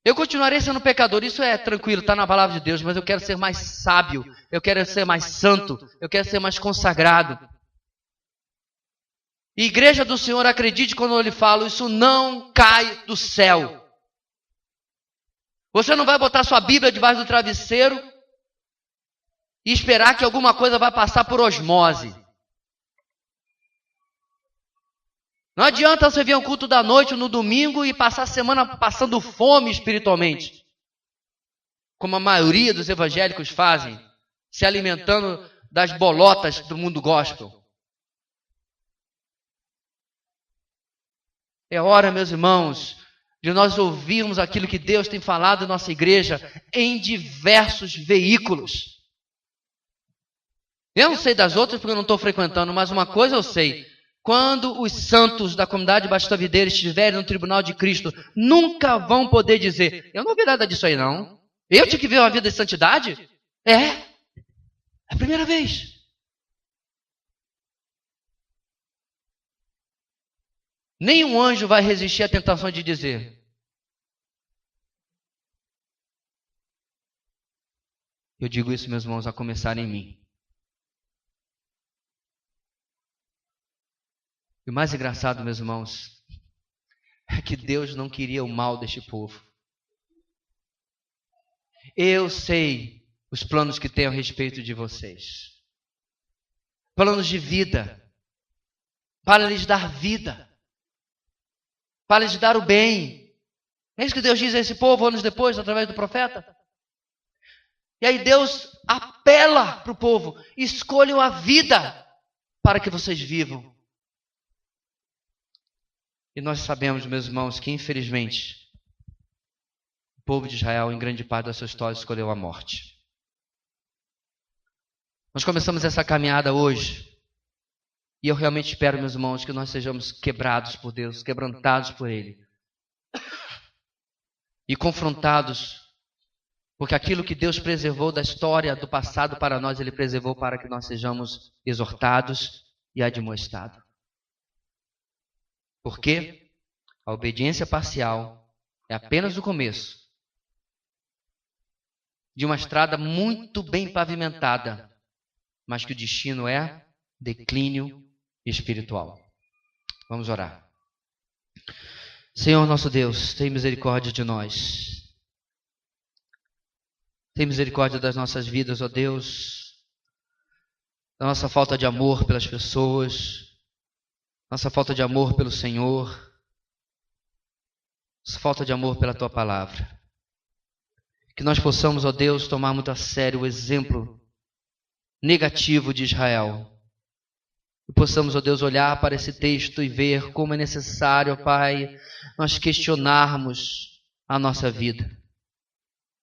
Eu continuarei sendo pecador, isso é tranquilo, está na palavra de Deus, mas eu quero ser mais sábio, eu quero ser mais santo, eu quero ser mais consagrado. E igreja do Senhor, acredite quando eu lhe falo, isso não cai do céu. Você não vai botar sua Bíblia debaixo do travesseiro e esperar que alguma coisa vai passar por osmose. Não adianta você vir ao culto da noite no domingo e passar a semana passando fome espiritualmente, como a maioria dos evangélicos fazem, se alimentando das bolotas do mundo gospel. É hora, meus irmãos, de nós ouvirmos aquilo que Deus tem falado em nossa igreja em diversos veículos. Eu não sei das outras porque eu não estou frequentando, mas uma coisa eu sei. Quando os santos da comunidade Batista Videira estiverem no tribunal de Cristo, nunca vão poder dizer, eu não vi nada disso aí não. Eu tinha que ver uma vida de santidade? É a primeira vez. Nenhum anjo vai resistir à tentação de dizer, eu digo isso, meus irmãos, a começar em mim. E o mais engraçado, meus irmãos, é que Deus não queria o mal deste povo. Eu sei os planos que tenho a respeito de vocês. Planos de vida. Para lhes dar vida. Para lhes dar o bem. É isso que Deus diz a esse povo anos depois, através do profeta. E aí Deus apela para o povo. Escolham a vida para que vocês vivam. E nós sabemos, meus irmãos, que infelizmente o povo de Israel, em grande parte da sua história, escolheu a morte. Nós começamos essa caminhada hoje. E eu realmente espero, meus irmãos, que nós sejamos quebrados por Deus, quebrantados por Ele. E confrontados, porque aquilo que Deus preservou da história do passado para nós, Ele preservou para que nós sejamos exortados e admoestado. Porque a obediência parcial é apenas o começo de uma estrada muito bem pavimentada, mas que o destino é declínio espiritual. Vamos orar. Senhor nosso Deus, tem misericórdia de nós. Tem misericórdia das nossas vidas, ó Deus, da nossa falta de amor pelas pessoas, nossa falta de amor pelo Senhor, nossa falta de amor pela Tua Palavra. Que nós possamos, ó Deus, tomar muito a sério o exemplo negativo de Israel. E possamos, ó Deus, olhar para esse texto e ver como é necessário, ó Pai, nós questionarmos a nossa vida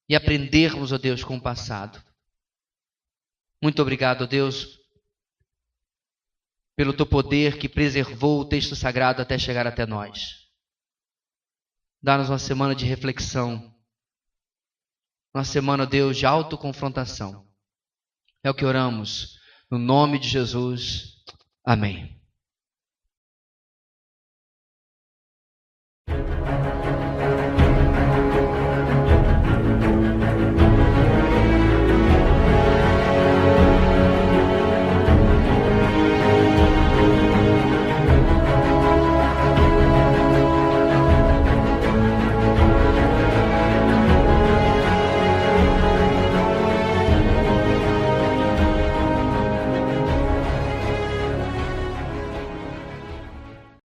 e aprendermos, ó Deus, com o passado. Muito obrigado, ó Deus, pelo Teu poder que preservou o texto sagrado até chegar até nós. Dá-nos uma semana de reflexão, uma semana, ó Deus, de autoconfrontação. É o que oramos, no nome de Jesus. Amém.